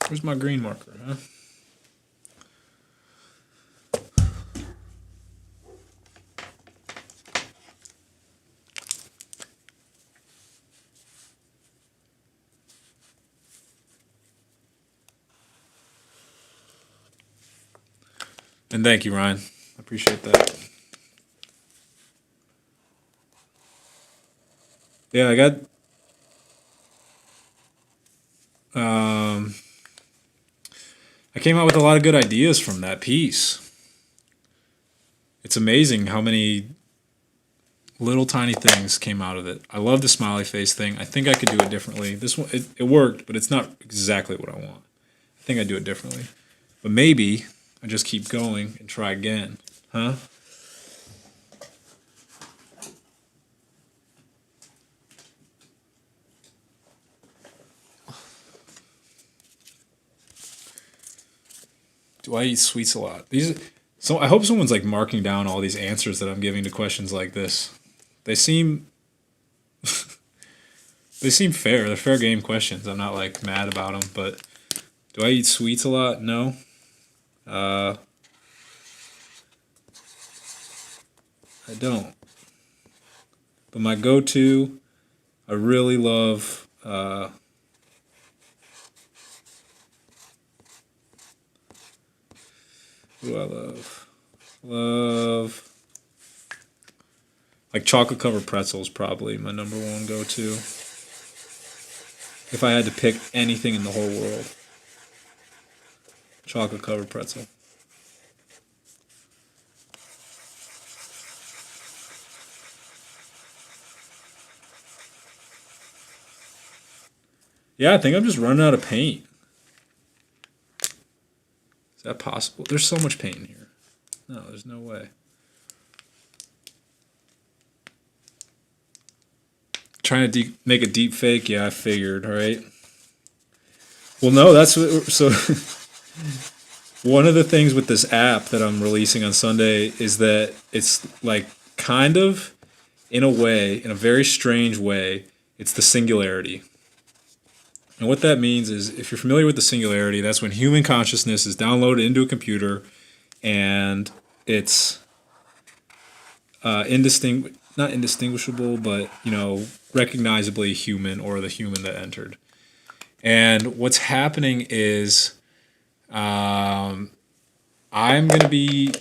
Where's my green marker, huh? And thank you, Ryan. I appreciate that. Yeah, I got I came out with a lot of good ideas from that piece. It's amazing how many little tiny things came out of it. I love the smiley face thing. I think I could do it differently. This one, it worked, but it's not exactly what I want. I think I'd do it differently. But maybe I just keep going and try again. Huh? Do I eat sweets a lot? So I hope someone's like marking down all these answers that I'm giving to questions like this. They seem they seem fair. They're fair game questions. I'm not like mad about them, but do I eat sweets a lot? No. I don't. But my go-to, I really love what do I love? Love like chocolate covered pretzels, probably my number one go-to. If I had to pick anything in the whole world, chocolate covered pretzel. Yeah, I think I'm just running out of paint. Is that possible? There's so much paint in here. No, there's no way. Trying to make a deep fake? Yeah, I figured, right? Well, no, that's what, so one of the things with this app that I'm releasing on Sunday is that it's like kind of, in a way, in a very strange way, it's the singularity. And what that means is, if you're familiar with the singularity, that's when human consciousness is downloaded into a computer and it's not indistinguishable, but, recognizably human, or the human that entered. And what's happening is I'm uploading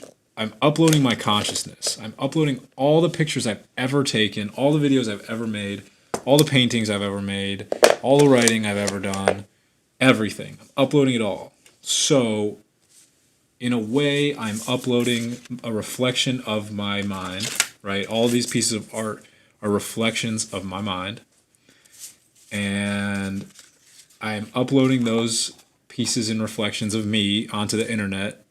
my consciousness. I'm uploading all the pictures I've ever taken, all the videos I've ever made, all the paintings I've ever made, all the writing I've ever done, everything. I'm uploading it all. So, in a way, I'm uploading a reflection of my mind, right? All these pieces of art are reflections of my mind. And I'm uploading those pieces and reflections of me onto the internet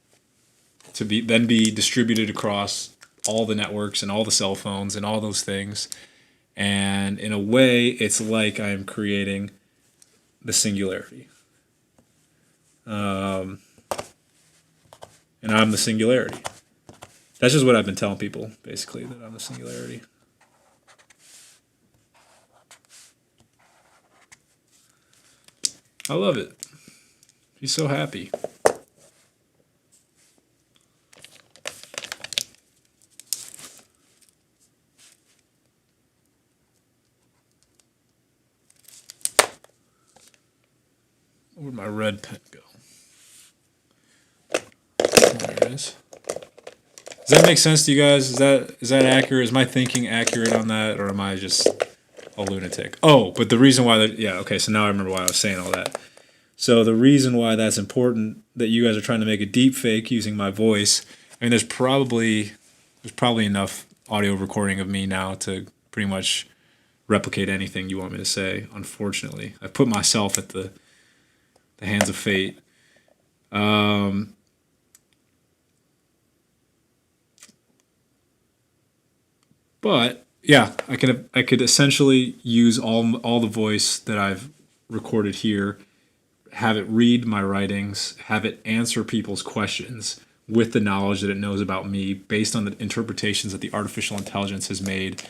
to then be distributed across all the networks and all the cell phones and all those things. And in a way, it's like I'm creating the singularity. And I'm the singularity. That's just what I've been telling people, basically, that I'm the singularity. I love it. He's so happy. Where'd my red pen go? There it is. Does that make sense to you guys? Is that accurate? Is my thinking accurate on that, or am I just a lunatic? Oh, but the reason why yeah, okay, so now I remember why I was saying all that. So the reason why that's important, that you guys are trying to make a deep fake using my voice, I mean, there's probably enough audio recording of me now to pretty much replicate anything you want me to say. Unfortunately, I put myself at the hands of fate. But yeah, I could essentially use all the voice that I've recorded here, have it read my writings, have it answer people's questions with the knowledge that it knows about me based on the interpretations that the artificial intelligence has made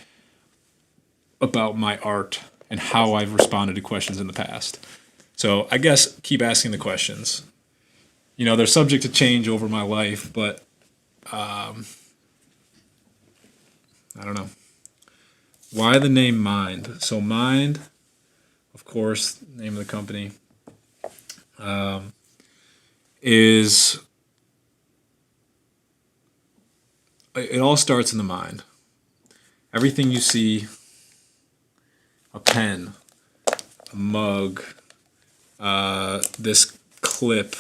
about my art and how I've responded to questions in the past. So I guess keep asking the questions. You know, they're subject to change over my life, but I don't know. Why the name Mind? So Mind, of course, name of the company, is, it all starts in the mind. Everything you see, a pen, a mug, this clip,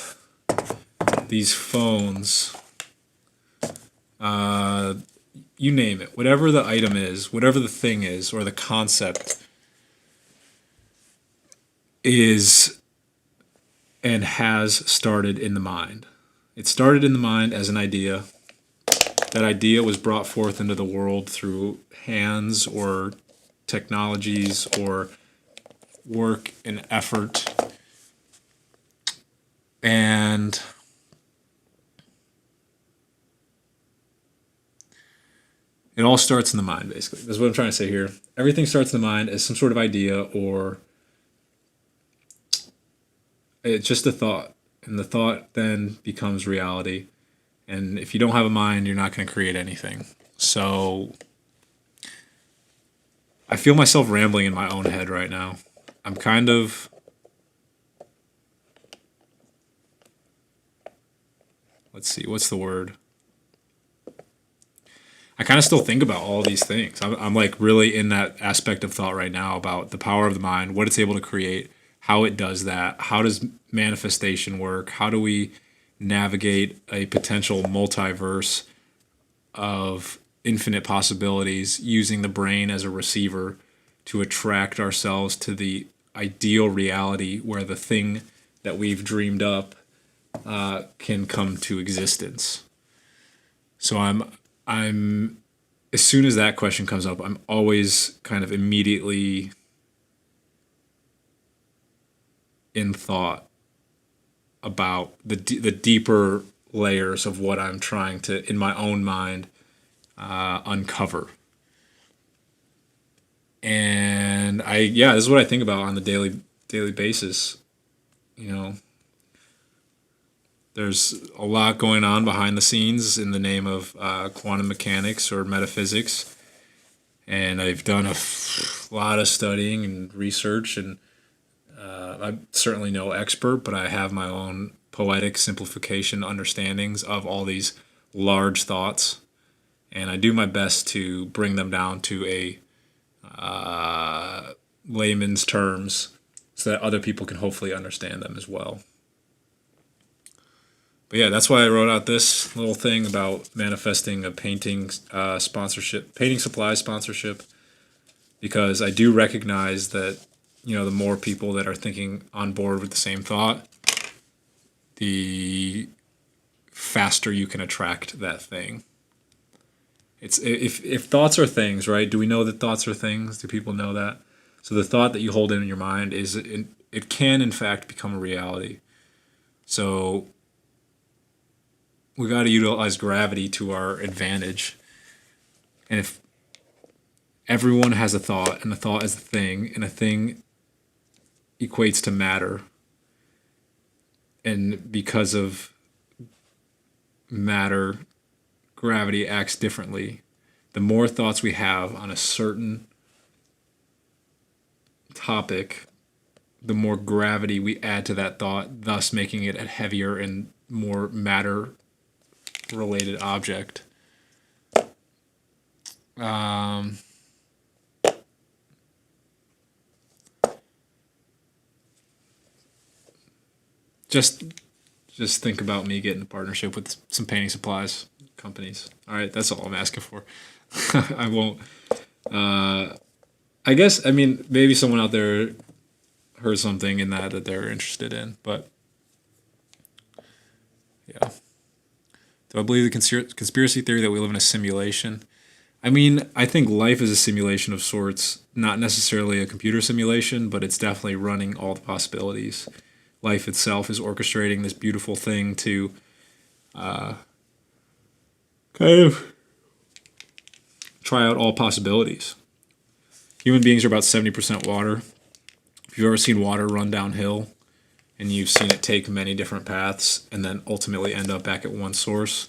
these phones, you name it, whatever the item is, whatever the thing is, or the concept is and has started in the mind. It started in the mind as an idea. That idea was brought forth into the world through hands or technologies or work and effort. And it all starts in the mind, basically. That's what I'm trying to say here. Everything starts in the mind as some sort of idea, or it's just a thought. And the thought then becomes reality. And if you don't have a mind, you're not going to create anything. So I feel myself rambling in my own head right now. I'm kind of... Let's see, what's the word? I kind of still think about all these things. I'm like really in that aspect of thought right now about the power of the mind, what it's able to create, how it does that, how does manifestation work, how do we navigate a potential multiverse of infinite possibilities using the brain as a receiver to attract ourselves to the ideal reality where the thing that we've dreamed up can come to existence. So I'm as soon as that question comes up, I'm always kind of immediately in thought about the deeper layers of what I'm trying to, in my own mind, uncover. And this is what I think about on the daily basis. You know, there's a lot going on behind the scenes in the name of quantum mechanics or metaphysics. And I've done a lot of studying and research, and I'm certainly no expert, but I have my own poetic simplification understandings of all these large thoughts. And I do my best to bring them down to a layman's terms so that other people can hopefully understand them as well. But yeah, that's why I wrote out this little thing about manifesting a painting sponsorship, painting supply sponsorship, because I do recognize that, you know, the more people that are thinking on board with the same thought, the faster you can attract that thing. It's if thoughts are things, right? Do we know that thoughts are things? Do people know that? So the thought that you hold in your mind it can in fact become a reality. So we got to utilize gravity to our advantage. And if everyone has a thought, and a thought is a thing, and a thing equates to matter, and because of matter, gravity acts differently. The more thoughts we have on a certain topic, the more gravity we add to that thought, thus making it a heavier and more matter related object. Just think about me getting a partnership with some painting supplies companies. All right, that's all I'm asking for. I won't. I guess, I mean, maybe someone out there heard something in that they're interested in, but yeah. Do I believe the conspiracy theory that we live in a simulation? I mean, I think life is a simulation of sorts, not necessarily a computer simulation, but it's definitely running all the possibilities. Life itself is orchestrating this beautiful thing to kind of try out all possibilities. Human beings are about 70% water. If you've ever seen water run downhill and you've seen it take many different paths and then ultimately end up back at one source,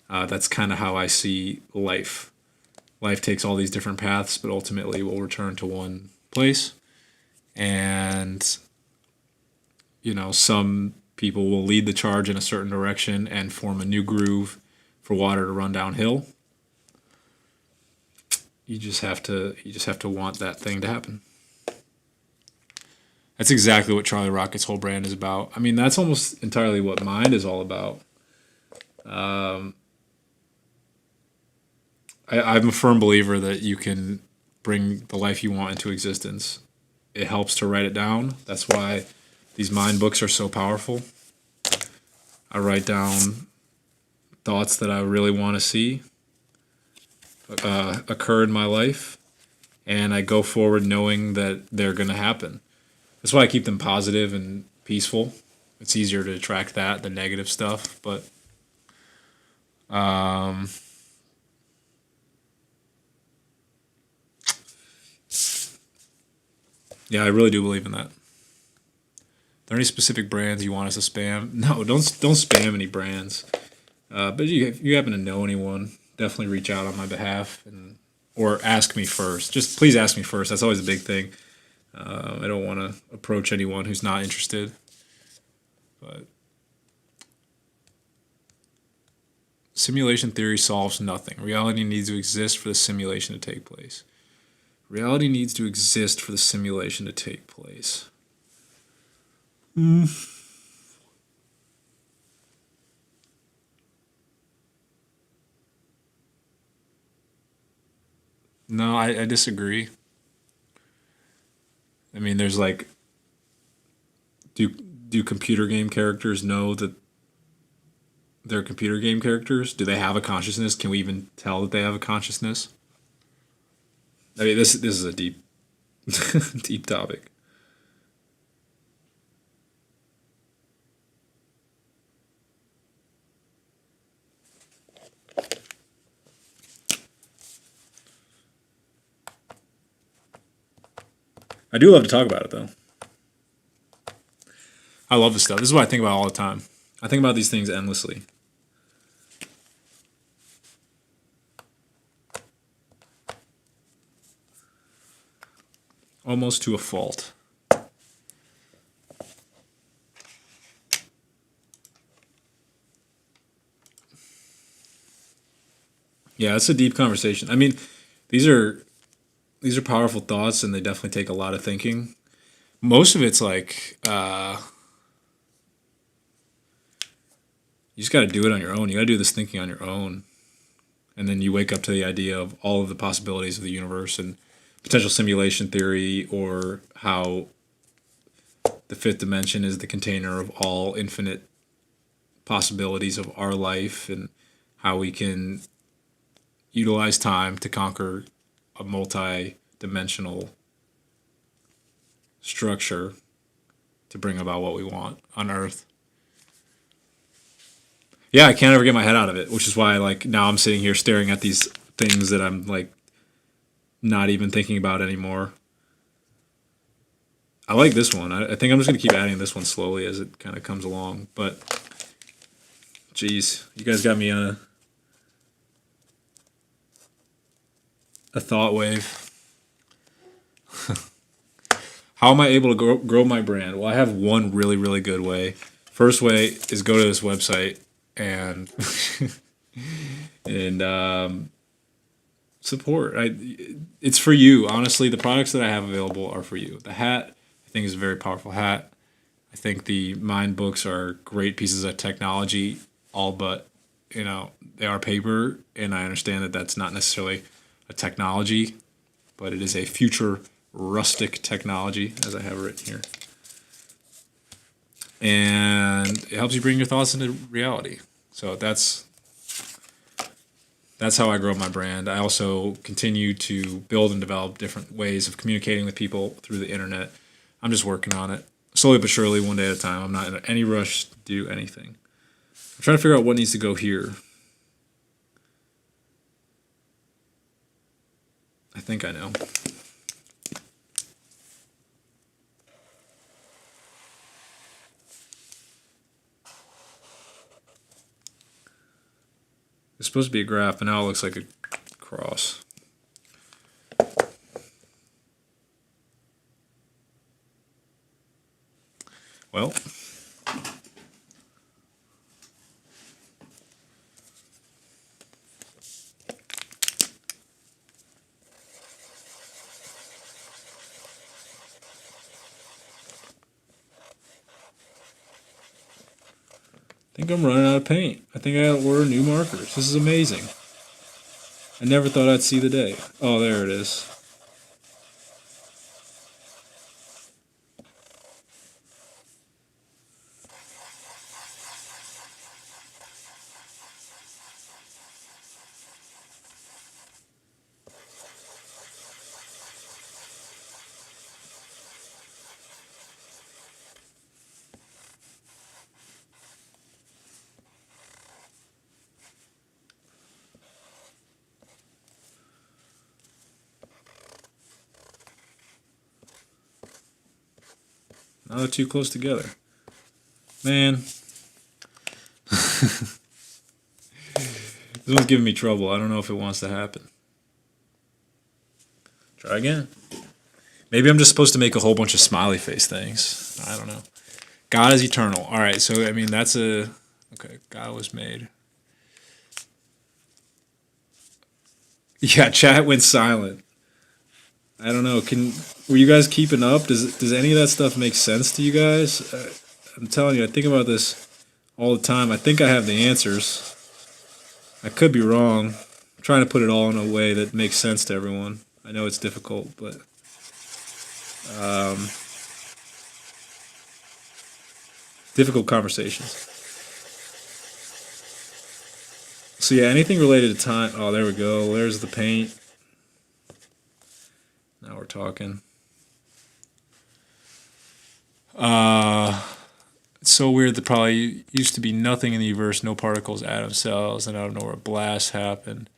that's kind of how I see life. Life takes all these different paths, but ultimately will return to one place. And, you know, some people will lead the charge in a certain direction and form a new groove for water to run downhill. You just have to want that thing to happen. That's exactly what Charlie Rocket's whole brand is about. I mean, that's almost entirely what Mind is all about. I'm a firm believer that you can bring the life you want into existence. It helps to write it down. That's why these Mind books are so powerful. I write down thoughts that I really want to see occur in my life, and I go forward knowing that they're going to happen. That's why I keep them positive and peaceful. It's easier to attract that than negative stuff, but yeah, I really do believe in that. Are there any specific brands you want us to spam? No, don't spam any brands. But if you happen to know anyone, definitely reach out on my behalf or ask me first. Just please ask me first. That's always a big thing. I don't want to approach anyone who's not interested. But simulation theory solves nothing. Reality needs to exist for the simulation to take place. Reality needs to exist for the simulation to take place. No, I disagree. I mean, there's like, do computer game characters know that they're computer game characters? Do they have a consciousness? Can we even tell that they have a consciousness? I mean, this is a deep deep topic. I do love to talk about it, though. I love this stuff. This is what I think about all the time. I think about these things endlessly. Almost to a fault. Yeah, it's a deep conversation. I mean, these are powerful thoughts, and they definitely take a lot of thinking. Most of it's like you just got to do it on your own. You got to do this thinking on your own, and then you wake up to the idea of all of the possibilities of the universe and potential simulation theory, or how the fifth dimension is the container of all infinite possibilities of our life, and how we can utilize time to conquer a multi-dimensional structure to bring about what we want on Earth. Yeah, I can't ever get my head out of it, which is why like now I'm sitting here staring at these things that I'm like not even thinking about anymore. I like this one. I think I'm just gonna keep adding this one slowly as it kind of comes along. But geez, you guys got me on a thought wave. How am I able to grow my brand? Well, I have one really, really good way. First way is go to this website and and support. It's for you. Honestly, the products that I have available are for you. The hat, I think, is a very powerful hat. I think the Mind books are great pieces of technology, all but, they are paper, and I understand that that's not necessarily a technology, but it is a future rustic technology, as I have it written here. And it helps you bring your thoughts into reality. So that's how I grow my brand. I also continue to build and develop different ways of communicating with people through the internet. I'm just working on it slowly but surely, one day at a time. I'm not in any rush to do anything. I'm trying to figure out what needs to go here. I think I know. It's supposed to be a graph, but now it looks like a cross. Well, I think I'm running out of paint. I think I gotta order new markers. This is amazing. I never thought I'd see the day. Oh, there it is. Now they're too close together. Man. This one's giving me trouble. I don't know if it wants to happen. Try again. Maybe I'm just supposed to make a whole bunch of smiley face things. I don't know. God is eternal. All right, so I mean that's a okay. God was made. Yeah, chat went silent. I don't know. Were you guys keeping up? Does any of that stuff make sense to you guys? I'm telling you, I think about this all the time. I think I have the answers. I could be wrong. I'm trying to put it all in a way that makes sense to everyone. I know it's difficult, but difficult conversations. So yeah, anything related to time. Oh, there we go. There's the paint. Now we're talking. It's so weird that probably used to be nothing in the universe, no particles, atoms, cells, and out of nowhere a blast happened.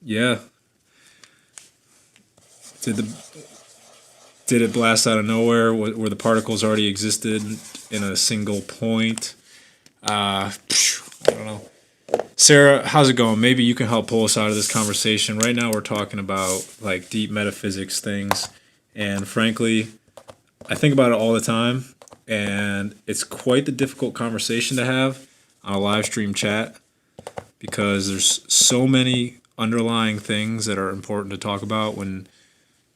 Yeah. Did it blast out of nowhere where the particles already existed in a single point? I don't know. Sarah, how's it going? Maybe you can help pull us out of this conversation. Right now we're talking about like deep metaphysics things. And frankly, I think about it all the time. And it's quite the difficult conversation to have on a live stream chat because there's so many underlying things that are important to talk about when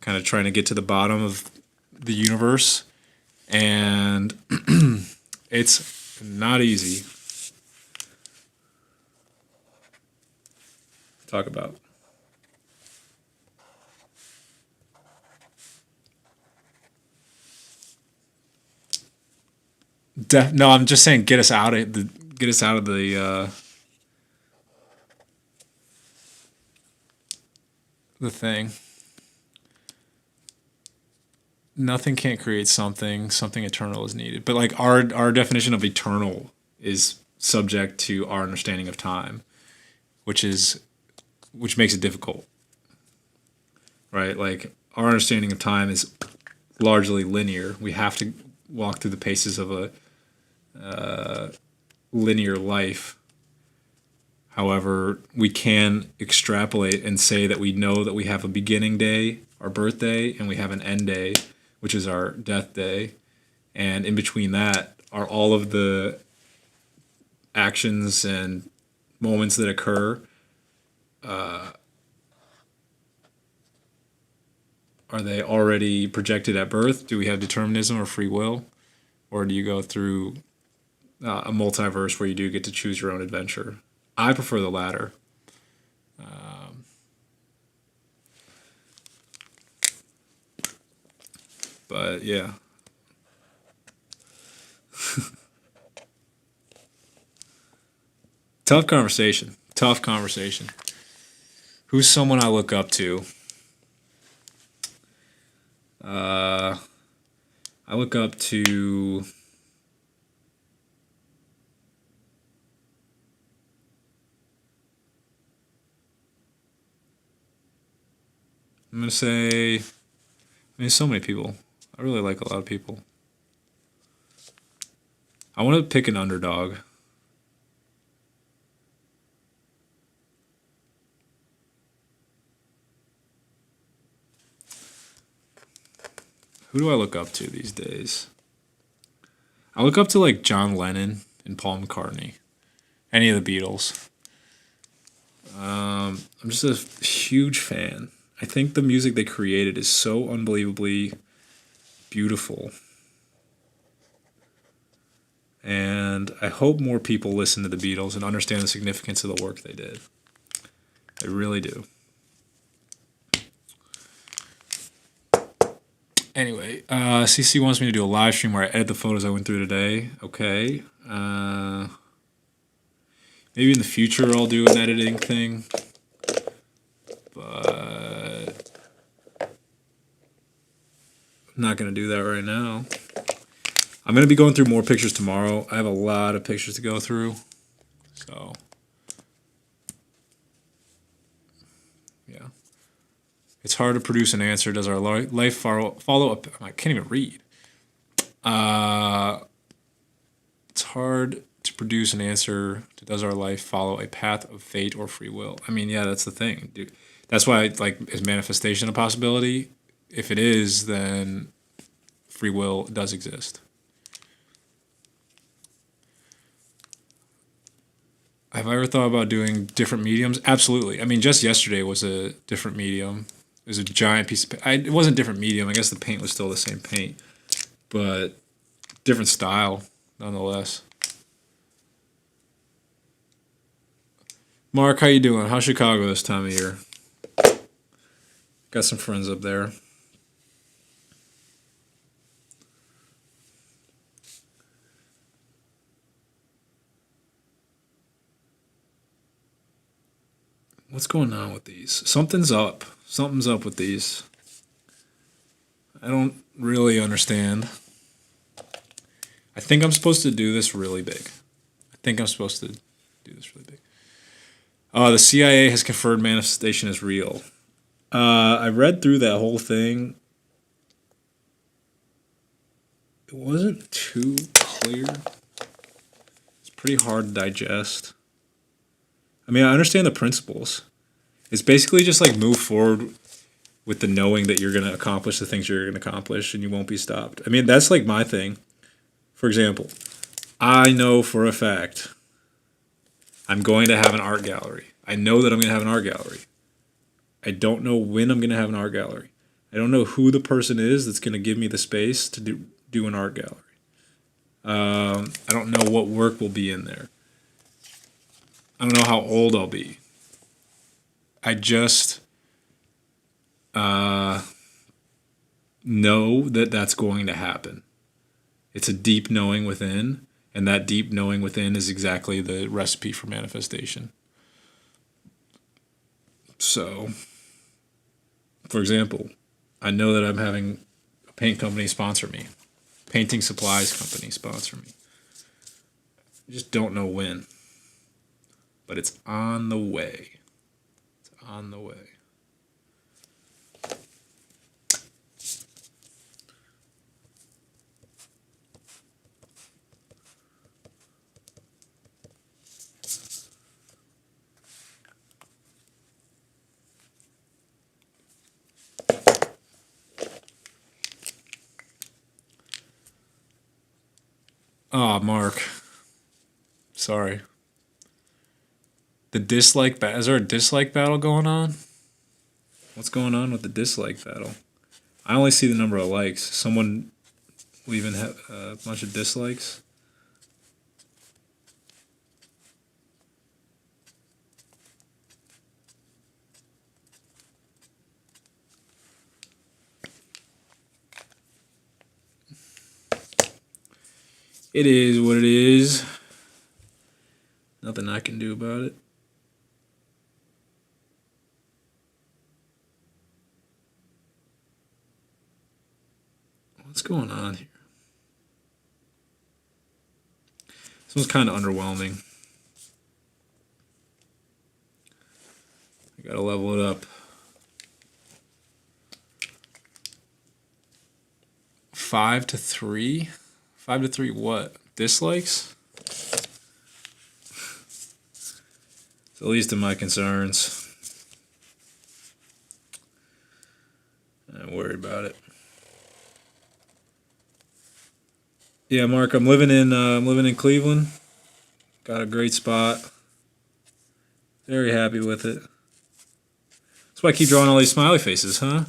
kind of trying to get to the bottom of the universe. And it's not easy to talk about. No, I'm just saying get us out of get us out of the thing. Nothing can't create something. Something eternal is needed. But like our definition of eternal is subject to our understanding of time, which makes it difficult. Right? Like our understanding of time is largely linear. We have to walk through the paces of a linear life. However, we can extrapolate and say that we know that we have a beginning day, our birthday, and we have an end day, which is our death day. And in between that are all of the actions and moments that occur. Are they already projected at birth? Do we have determinism or free will? Or do you go through a multiverse where you do get to choose your own adventure? I prefer the latter. But yeah. Tough conversation. Tough conversation. Who's someone I look up to? I look up to I'm going to say, so many people. I really like a lot of people. I want to pick an underdog. Who do I look up to these days? I look up to like John Lennon and Paul McCartney. Any of the Beatles. I'm just a huge fan. I think the music they created is so unbelievably beautiful. And I hope more people listen to the Beatles and understand the significance of the work they did. I really do. Anyway, CC wants me to do a live stream where I edit the photos I went through today. Okay. Maybe in the future I'll do an editing thing. But I'm not going to do that right now. I'm going to be going through more pictures tomorrow. I have a lot of pictures to go through. So, yeah. It's hard to produce an answer. Does our life follow up? I can't even read. It's hard to produce an answer to does our life follow a path of fate or free will? I mean, yeah, that's the thing, dude. That's why, like, is manifestation a possibility? If it is, then free will does exist. Have I ever thought about doing different mediums? Absolutely. I mean, just yesterday was a different medium. It was a giant piece of paint. It wasn't a different medium. I guess the paint was still the same paint, but different style nonetheless. Mark, how you doing? How's Chicago this time of year? Got some friends up there. What's going on with these? Something's up. Something's up with these. I don't really understand. I think I'm supposed to do this really big. The CIA has confirmed manifestation is real. I read through that whole thing. It wasn't too clear. It's pretty hard to digest. I mean, I understand the principles. It's basically just like move forward with the knowing that you're going to accomplish the things you're going to accomplish and you won't be stopped. I mean, that's like my thing. For example, I know for a fact I'm going to have an art gallery. I know that I'm going to have an art gallery. I don't know when I'm going to have an art gallery. I don't know who the person is that's going to give me the space to do an art gallery. I don't know what work will be in there. I don't know how old I'll be. I just know that that's going to happen. It's a deep knowing within, And that deep knowing within is exactly the recipe for manifestation. So, for example, I know that I'm having a paint company sponsor me, painting supplies company sponsor me. I just don't know when, but it's on the way. It's on the way. Oh, Mark. Sorry. The dislike battle. Is there a dislike battle going on? What's going on with the dislike battle? I only see the number of likes. Someone leaving a bunch of dislikes. It is what it is. Nothing I can do about it. What's going on here? This one's kind of underwhelming. I gotta level it up. 5 to 3? 5 to 3 what? Dislikes? It's the least of my concerns. I'm worried about it. Yeah, Mark, I'm living in Cleveland. Got a great spot. Very happy with it. That's why I keep drawing all these smiley faces, huh?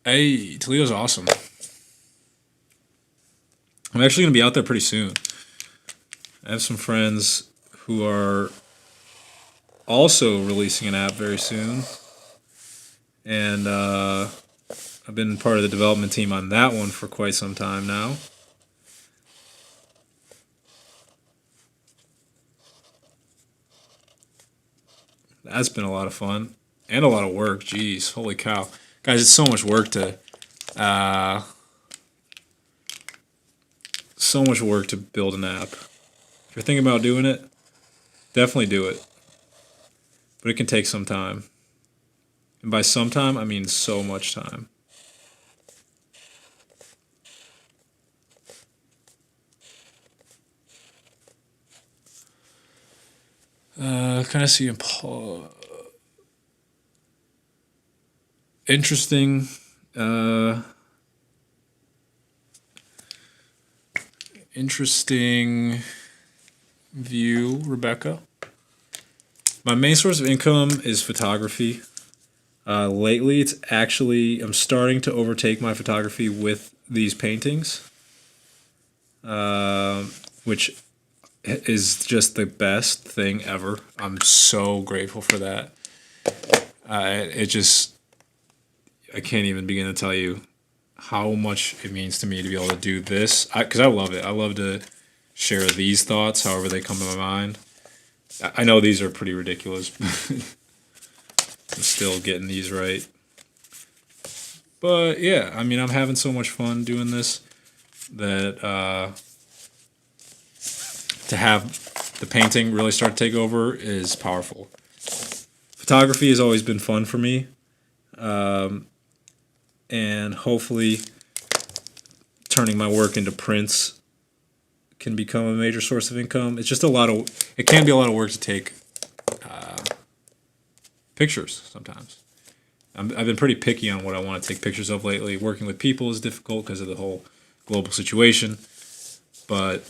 Hey, Toledo's awesome. I'm actually going to be out there pretty soon. I have some friends who are also releasing an app very soon. And I've been part of the development team on that one for quite some time now. That's been a lot of fun. And a lot of work. Jeez, holy cow. Guys, it's so much work to build an app. If you're thinking about doing it, definitely do it. But it can take some time. And by some time, I mean so much time. Kind of see interesting. Interesting view, Rebecca. My main source of income is photography. Lately, it's actually, I'm starting to overtake my photography with these paintings, which is just the best thing ever. I'm so grateful for that. I can't even begin to tell you how much it means to me to be able to do this, because I love it. I love to share these thoughts however they come to my mind. I know these are pretty ridiculous. I'm still getting these right. But yeah, I mean, I'm having so much fun doing this that to have the painting really start to take over is powerful. Photography has always been fun for me. And hopefully turning my work into prints can become a major source of income. It's just it can be a lot of work to take pictures sometimes. I've been pretty picky on what I want to take pictures of lately. Working with people is difficult because of the whole global situation, but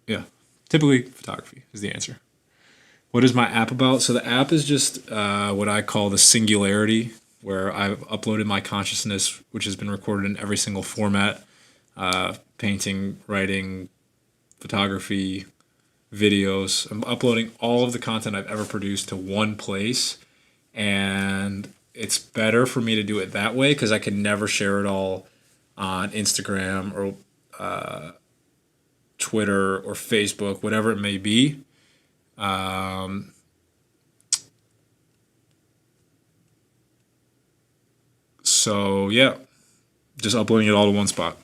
yeah, typically photography is the answer. What is my app about? So the app is just what I call the singularity, where I've uploaded my consciousness, which has been recorded in every single format, painting, writing, photography, videos. I'm uploading all of the content I've ever produced to one place, and it's better for me to do it that way because I can never share it all on Instagram or Twitter or Facebook, whatever it may be. So yeah, just uploading it all to one spot,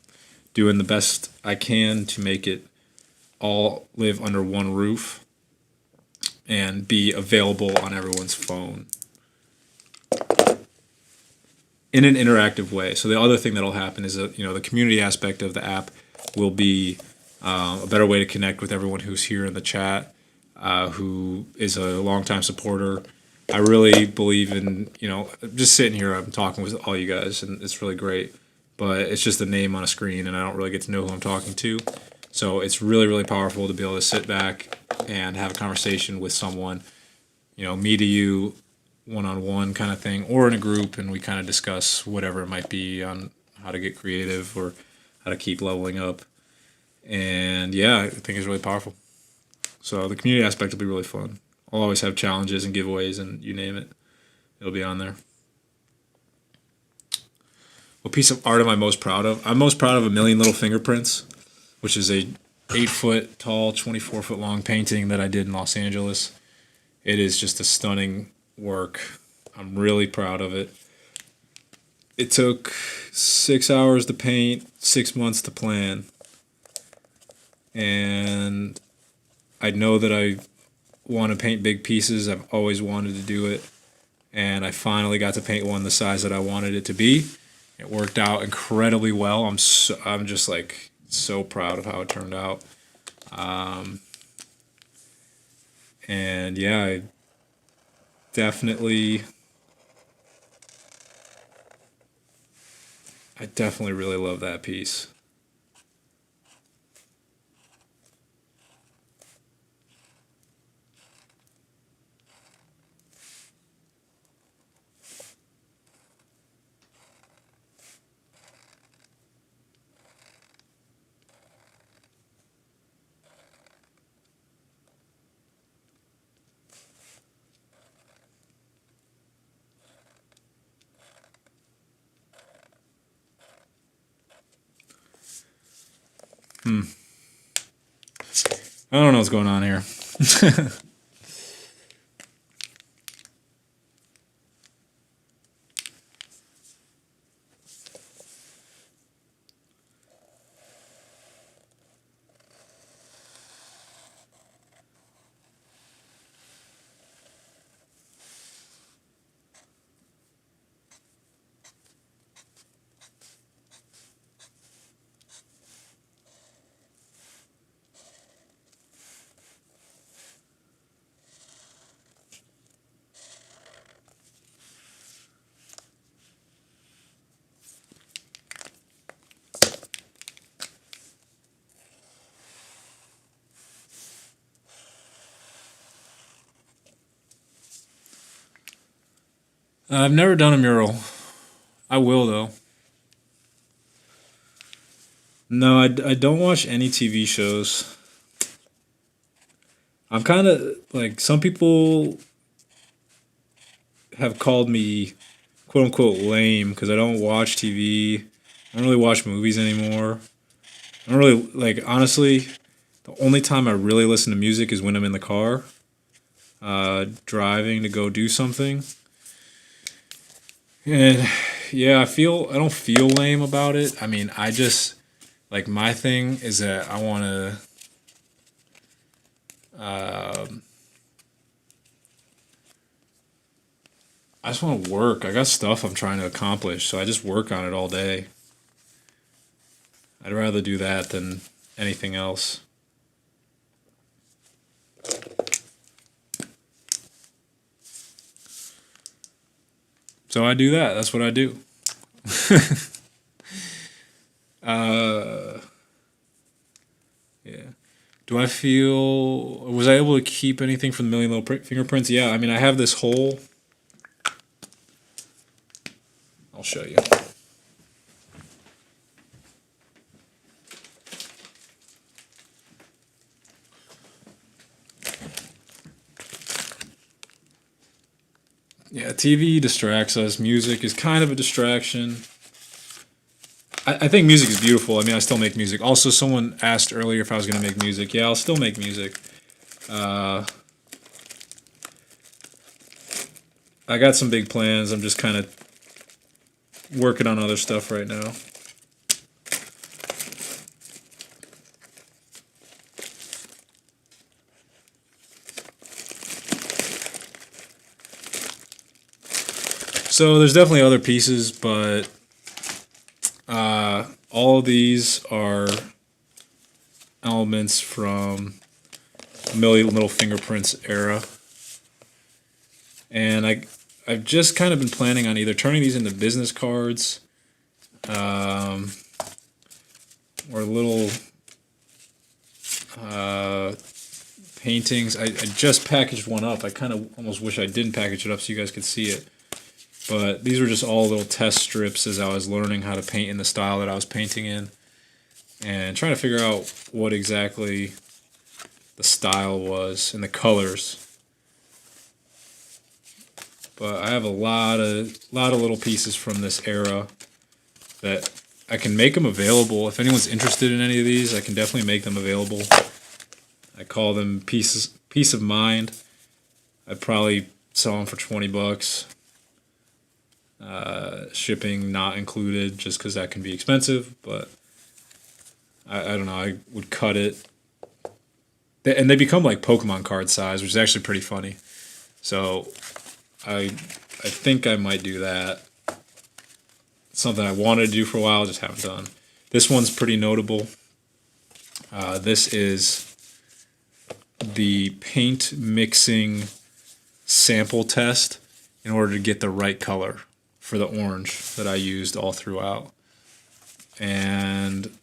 doing the best I can to make it all live under one roof and be available on everyone's phone in an interactive way. So the other thing that'll happen is that the community aspect of the app will be a better way to connect with everyone who's here in the chat, who is a longtime supporter. I really believe in, just sitting here, I'm talking with all you guys, and it's really great. But it's just a name on a screen, and I don't really get to know who I'm talking to. So it's really, really powerful to be able to sit back and have a conversation with someone, me to you, one-on-one kind of thing, or in a group, and we kind of discuss whatever it might be on how to get creative or how to keep leveling up. And yeah, I think it's really powerful. So the community aspect will be really fun. I'll always have challenges and giveaways, and you name it, it'll be on there. What piece of art am I most proud of? I'm most proud of A Million Little Fingerprints, which is a 8-foot tall, 24-foot long painting that I did in Los Angeles. It is just a stunning work. I'm really proud of it. It took 6 hours to paint, 6 months to plan. And I know that I want to paint big pieces. I've always wanted to do it. And I finally got to paint one the size that I wanted it to be. It worked out incredibly well. I'm just like so proud of how it turned out. And yeah, I definitely really love that piece. I don't know what's going on here. I've never done a mural. I will, though. No, I don't watch any TV shows. I'm kind of like, some people have called me quote unquote lame because I don't watch TV. I don't really watch movies anymore. I don't really, like, honestly, the only time I really listen to music is when I'm in the car, driving to go do something. And yeah, I don't feel lame about it. I mean, I just, like, my thing is that I want to, I just want to work. I got stuff I'm trying to accomplish, so I just work on it all day. I'd rather do that than anything else. So I do that. That's what I do. Yeah. Do I feel... Was I able to keep anything from the Million Little Fingerprints? Yeah, I mean, I have this hole. I'll show you. Yeah, TV distracts us. Music is kind of a distraction. I think music is beautiful. I mean, I still make music. Also, someone asked earlier if I was going to make music. Yeah, I'll still make music. I got some big plans. I'm just kind of working on other stuff right now. So there's definitely other pieces, but all of these are elements from Million Little Fingerprints era. And I've just kind of been planning on either turning these into business cards or little paintings. I just packaged one up. I kind of almost wish I didn't package it up so you guys could see it. But these were just all little test strips as I was learning how to paint in the style that I was painting in. And trying to figure out what exactly the style was and the colors. But I have a lot of little pieces from this era that I can make them available. If anyone's interested in any of these, I can definitely make them available. I call them peace of mind. I'd probably sell them for 20 bucks. Shipping not included, just because that can be expensive. But I don't know. I would cut it, and they become like Pokemon card size, which is actually pretty funny. So I think I might do that. It's something I wanted to do for a while, just haven't done. This one's pretty notable. This is the paint mixing sample test in order to get the right color for the orange that I used all throughout. And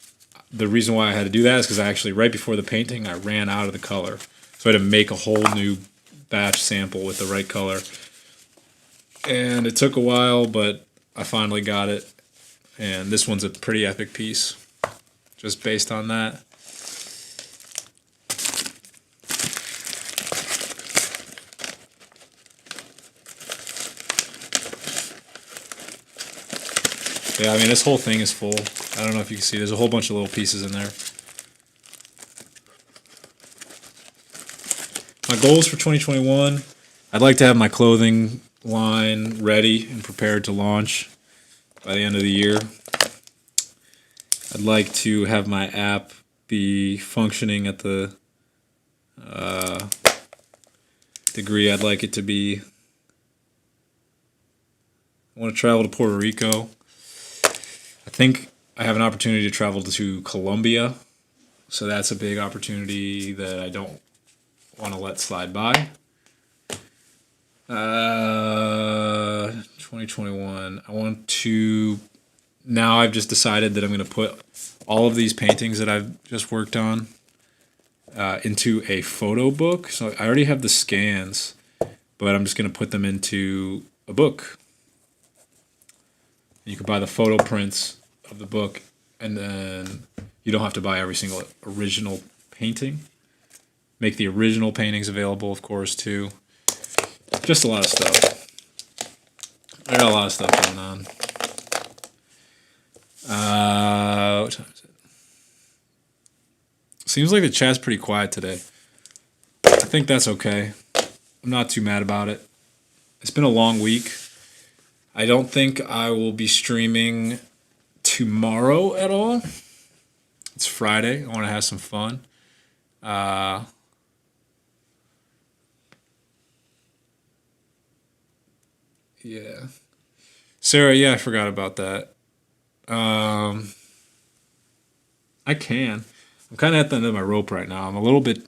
the reason why I had to do that is because I actually, right before the painting, I ran out of the color. So I had to make a whole new batch sample with the right color. And it took a while, but I finally got it. And this one's a pretty epic piece, just based on that. Yeah, I mean, this whole thing is full. I don't know if you can see. There's a whole bunch of little pieces in there. My goals for 2021, I'd like to have my clothing line ready and prepared to launch by the end of the year. I'd like to have my app be functioning at the degree I'd like it to be. I want to travel to Puerto Rico. I think I have an opportunity to travel to Colombia, so that's a big opportunity that I don't want to let slide by. 2021, I want to... Now I've just decided that I'm going to put all of these paintings that I've just worked on into a photo book. So I already have the scans, but I'm just going to put them into a book. You can buy the photo prints of the book, and then you don't have to buy every single original painting. Make the original paintings available, of course, too. Just a lot of stuff. I got a lot of stuff going on. What time is it? Seems like the chat's pretty quiet today. I think that's okay. I'm not too mad about it. It's been a long week. I don't think I will be streaming tomorrow at all. It's Friday. I want to have some fun. Yeah. Sarah, yeah, I forgot about that. I can. I'm kind of at the end of my rope right now. I'm a little bit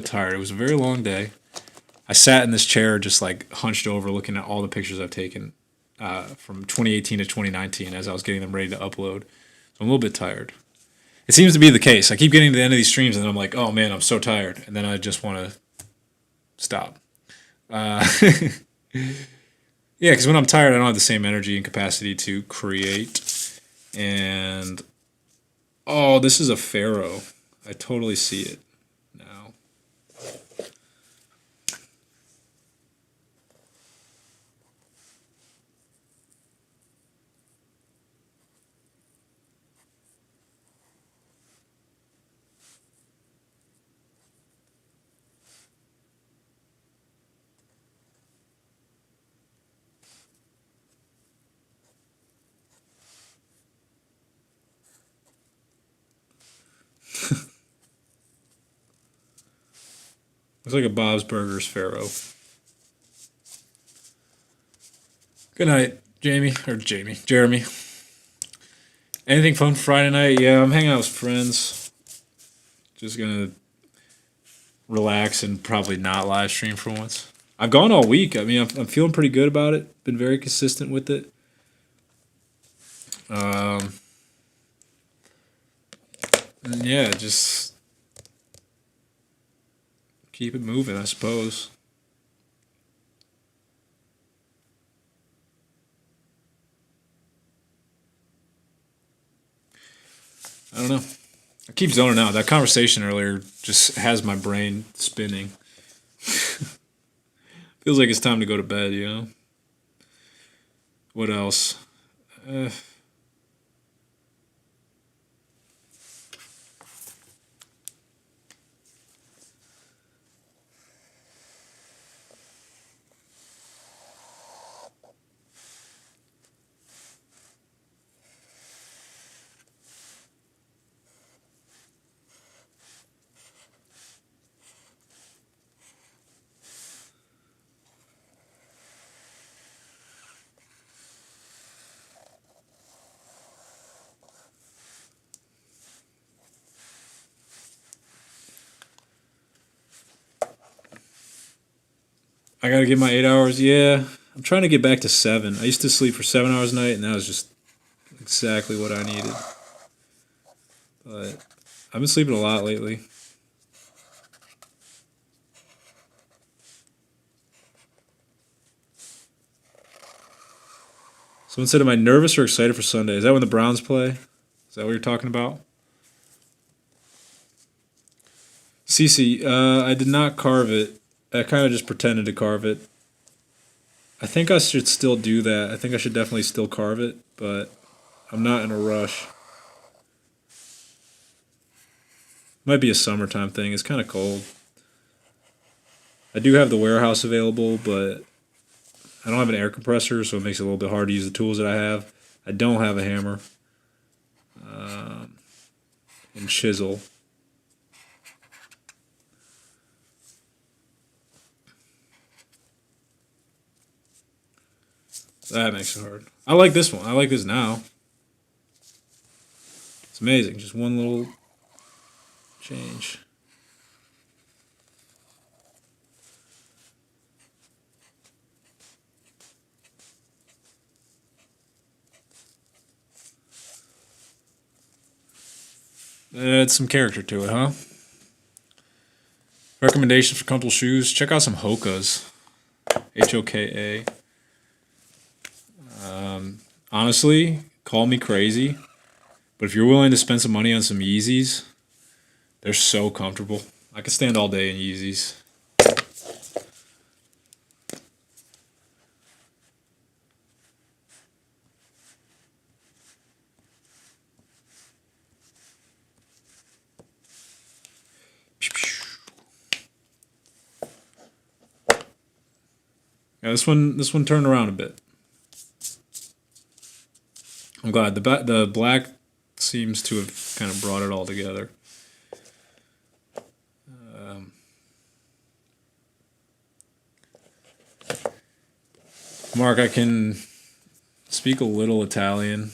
tired. It was a very long day. I sat in this chair just like hunched over looking at all the pictures I've taken from 2018 to 2019 as I was getting them ready to upload. So I'm a little bit tired. It seems to be the case. I keep getting to the end of these streams and I'm like, oh man, I'm so tired. And then I just want to stop. Yeah, because when I'm tired, I don't have the same energy and capacity to create. And, oh, this is a pharaoh. I totally see it now. Looks like a Bob's Burgers pharaoh. Good night, Jeremy. Anything fun for Friday night? Yeah, I'm hanging out with friends. Just gonna relax and probably not live stream for once. I've gone all week. I mean, I'm feeling pretty good about it. Been very consistent with it. And yeah, just keep it moving, I suppose. I don't know. I keep zoning out. That conversation earlier just has my brain spinning. Feels like it's time to go to bed, you know? What else? I gotta get my 8 hours. Yeah, I'm trying to get back to 7. I used to sleep for 7 hours a night, and that was just exactly what I needed. But I've been sleeping a lot lately. Someone said, am I nervous or excited for Sunday? Is that when the Browns play? Is that what you're talking about? Cece, I did not carve it. I kind of just pretended to carve it. I think I should still do that. I think I should definitely still carve it, but I'm not in a rush. Might be a summertime thing. It's kind of cold. I do have the warehouse available, but I don't have an air compressor, so it makes it a little bit hard to use the tools that I have. I don't have a hammer and chisel. That makes it hard. I like this one. I like this now. It's amazing. Just one little change. Add some character to it, huh? Recommendations for comfortable shoes. Check out some Hoka's. Hoka. Honestly, call me crazy, but if you're willing to spend some money on some Yeezys, they're so comfortable. I could stand all day in Yeezys. Yeah, this one turned around a bit. I'm glad the black seems to have kind of brought it all together. Mark, I can speak a little Italian,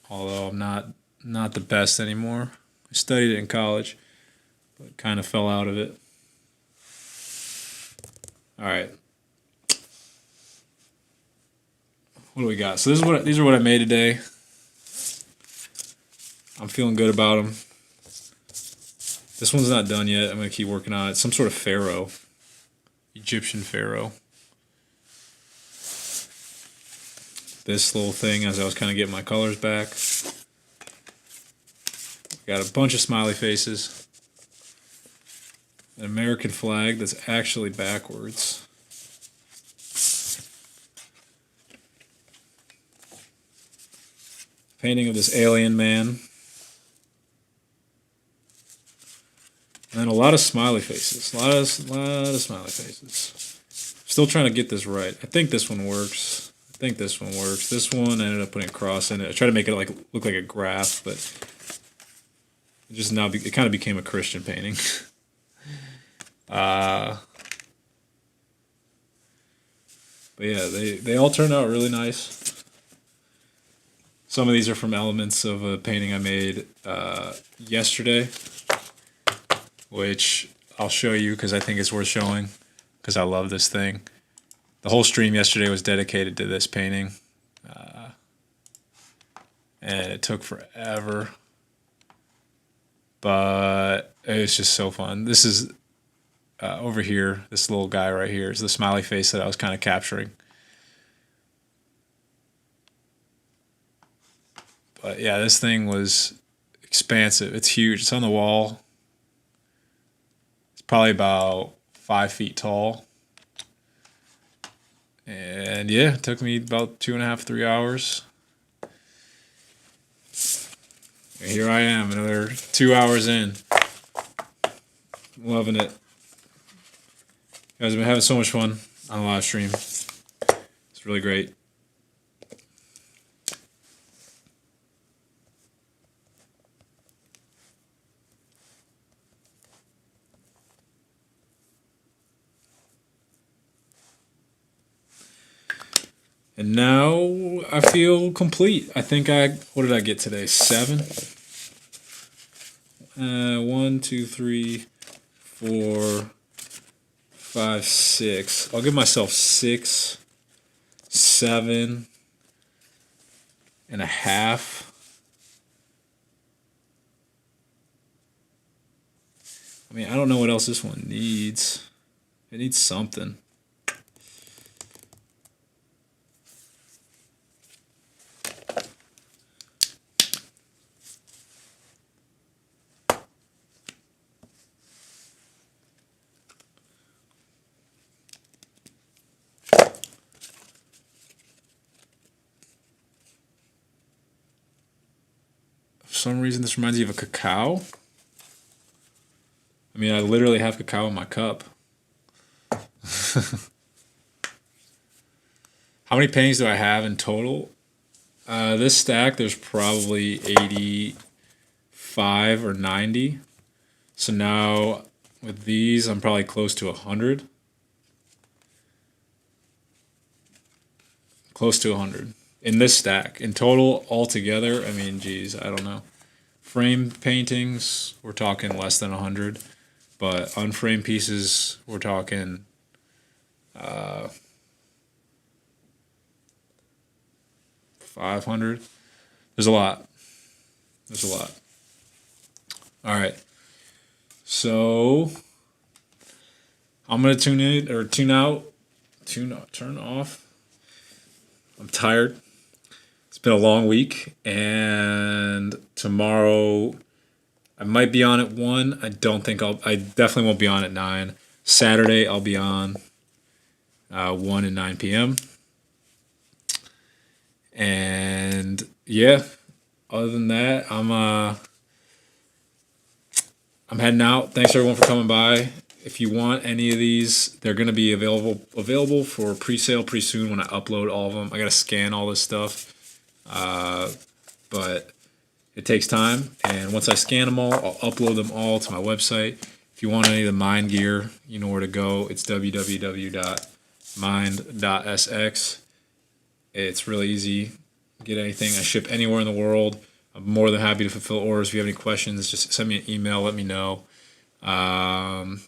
although I'm not the best anymore. I studied it in college, but kind of fell out of it. All right. what do we got? So these are what I made today. I'm feeling good about them. This one's not done yet. I'm going to keep working on it. Some sort of pharaoh. Egyptian pharaoh. This little thing as I was kind of getting my colors back. Got a bunch of smiley faces. An American flag that's actually backwards. Painting of this alien man. And a lot of smiley faces. A lot of smiley faces. Still trying to get this right. I think this one works. This one I ended up putting a cross in it. I tried to make it look like a graph, but it kind of became a Christian painting. But yeah, they all turned out really nice. Some of these are from elements of a painting I made yesterday, which I'll show you because I think it's worth showing because I love this thing. The whole stream yesterday was dedicated to this painting, and it took forever, but it's just so fun. This is over here, this little guy right here is the smiley face that I was kind of capturing. But yeah, this thing was expansive. It's huge. It's on the wall. It's probably about 5 feet tall. And yeah, it took me about 2.5, 3 hours. And here I am, another 2 hours in. Loving it. Guys, I've been having so much fun on the live stream. It's really great. And now I feel complete. I think what did I get today? 7? 1, 2, 3, 4, 5, 6. I'll give myself 6, 7 and a half. I mean, I don't know what else this one needs. It needs something. For some reason, this reminds you of a cacao. I mean, I literally have cacao in my cup. How many paintings do I have in total? This stack, there's probably 85 or 90. So now, with these, I'm probably close to 100. Close to 100. In this stack. In total, altogether, I mean, geez, I don't know. Frame paintings, we're talking less than 100. But unframed pieces, we're talking 500. There's a lot. All right. So I'm gonna turn off. I'm tired. It's been a long week, and tomorrow I might be on at 1. I definitely won't be on at 9. Saturday I'll be on 1 and 9 p.m. And yeah, other than that, I'm heading out. Thanks everyone for coming by. If you want any of these, they're going to be available for pre-sale pretty soon when I upload all of them. I got to scan all this stuff, but it takes time. And once I scan them all, I'll upload them all to my website. If you want any of the Mind gear, you know where to go. It's www.mind.sx. It's really easy. Get anything. I ship anywhere in the world. I'm more than happy to fulfill orders. If you have any questions, just send me an email. Let me know. I'm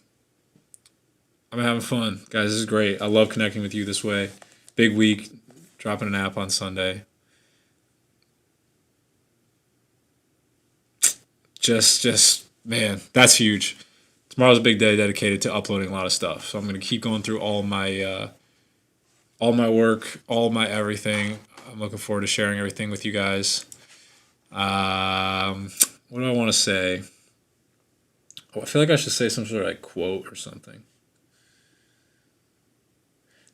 having fun. Guys, this is great. I love connecting with you this way. Big week. dropping an app on Sunday. Just man, that's huge. Tomorrow's a big day dedicated to uploading a lot of stuff. So I'm gonna keep going through all my work, all my everything. I'm looking forward to sharing everything with you guys. What do I want to say? Oh, I feel like I should say some sort of like quote or something.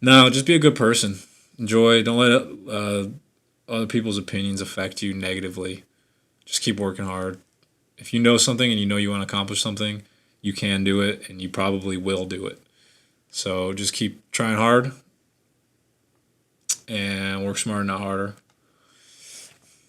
No, just be a good person. Enjoy. Don't let other people's opinions affect you negatively. Just keep working hard. If you know something and you know you want to accomplish something, you can do it, and you probably will do it. So just keep trying hard and work smarter, not harder.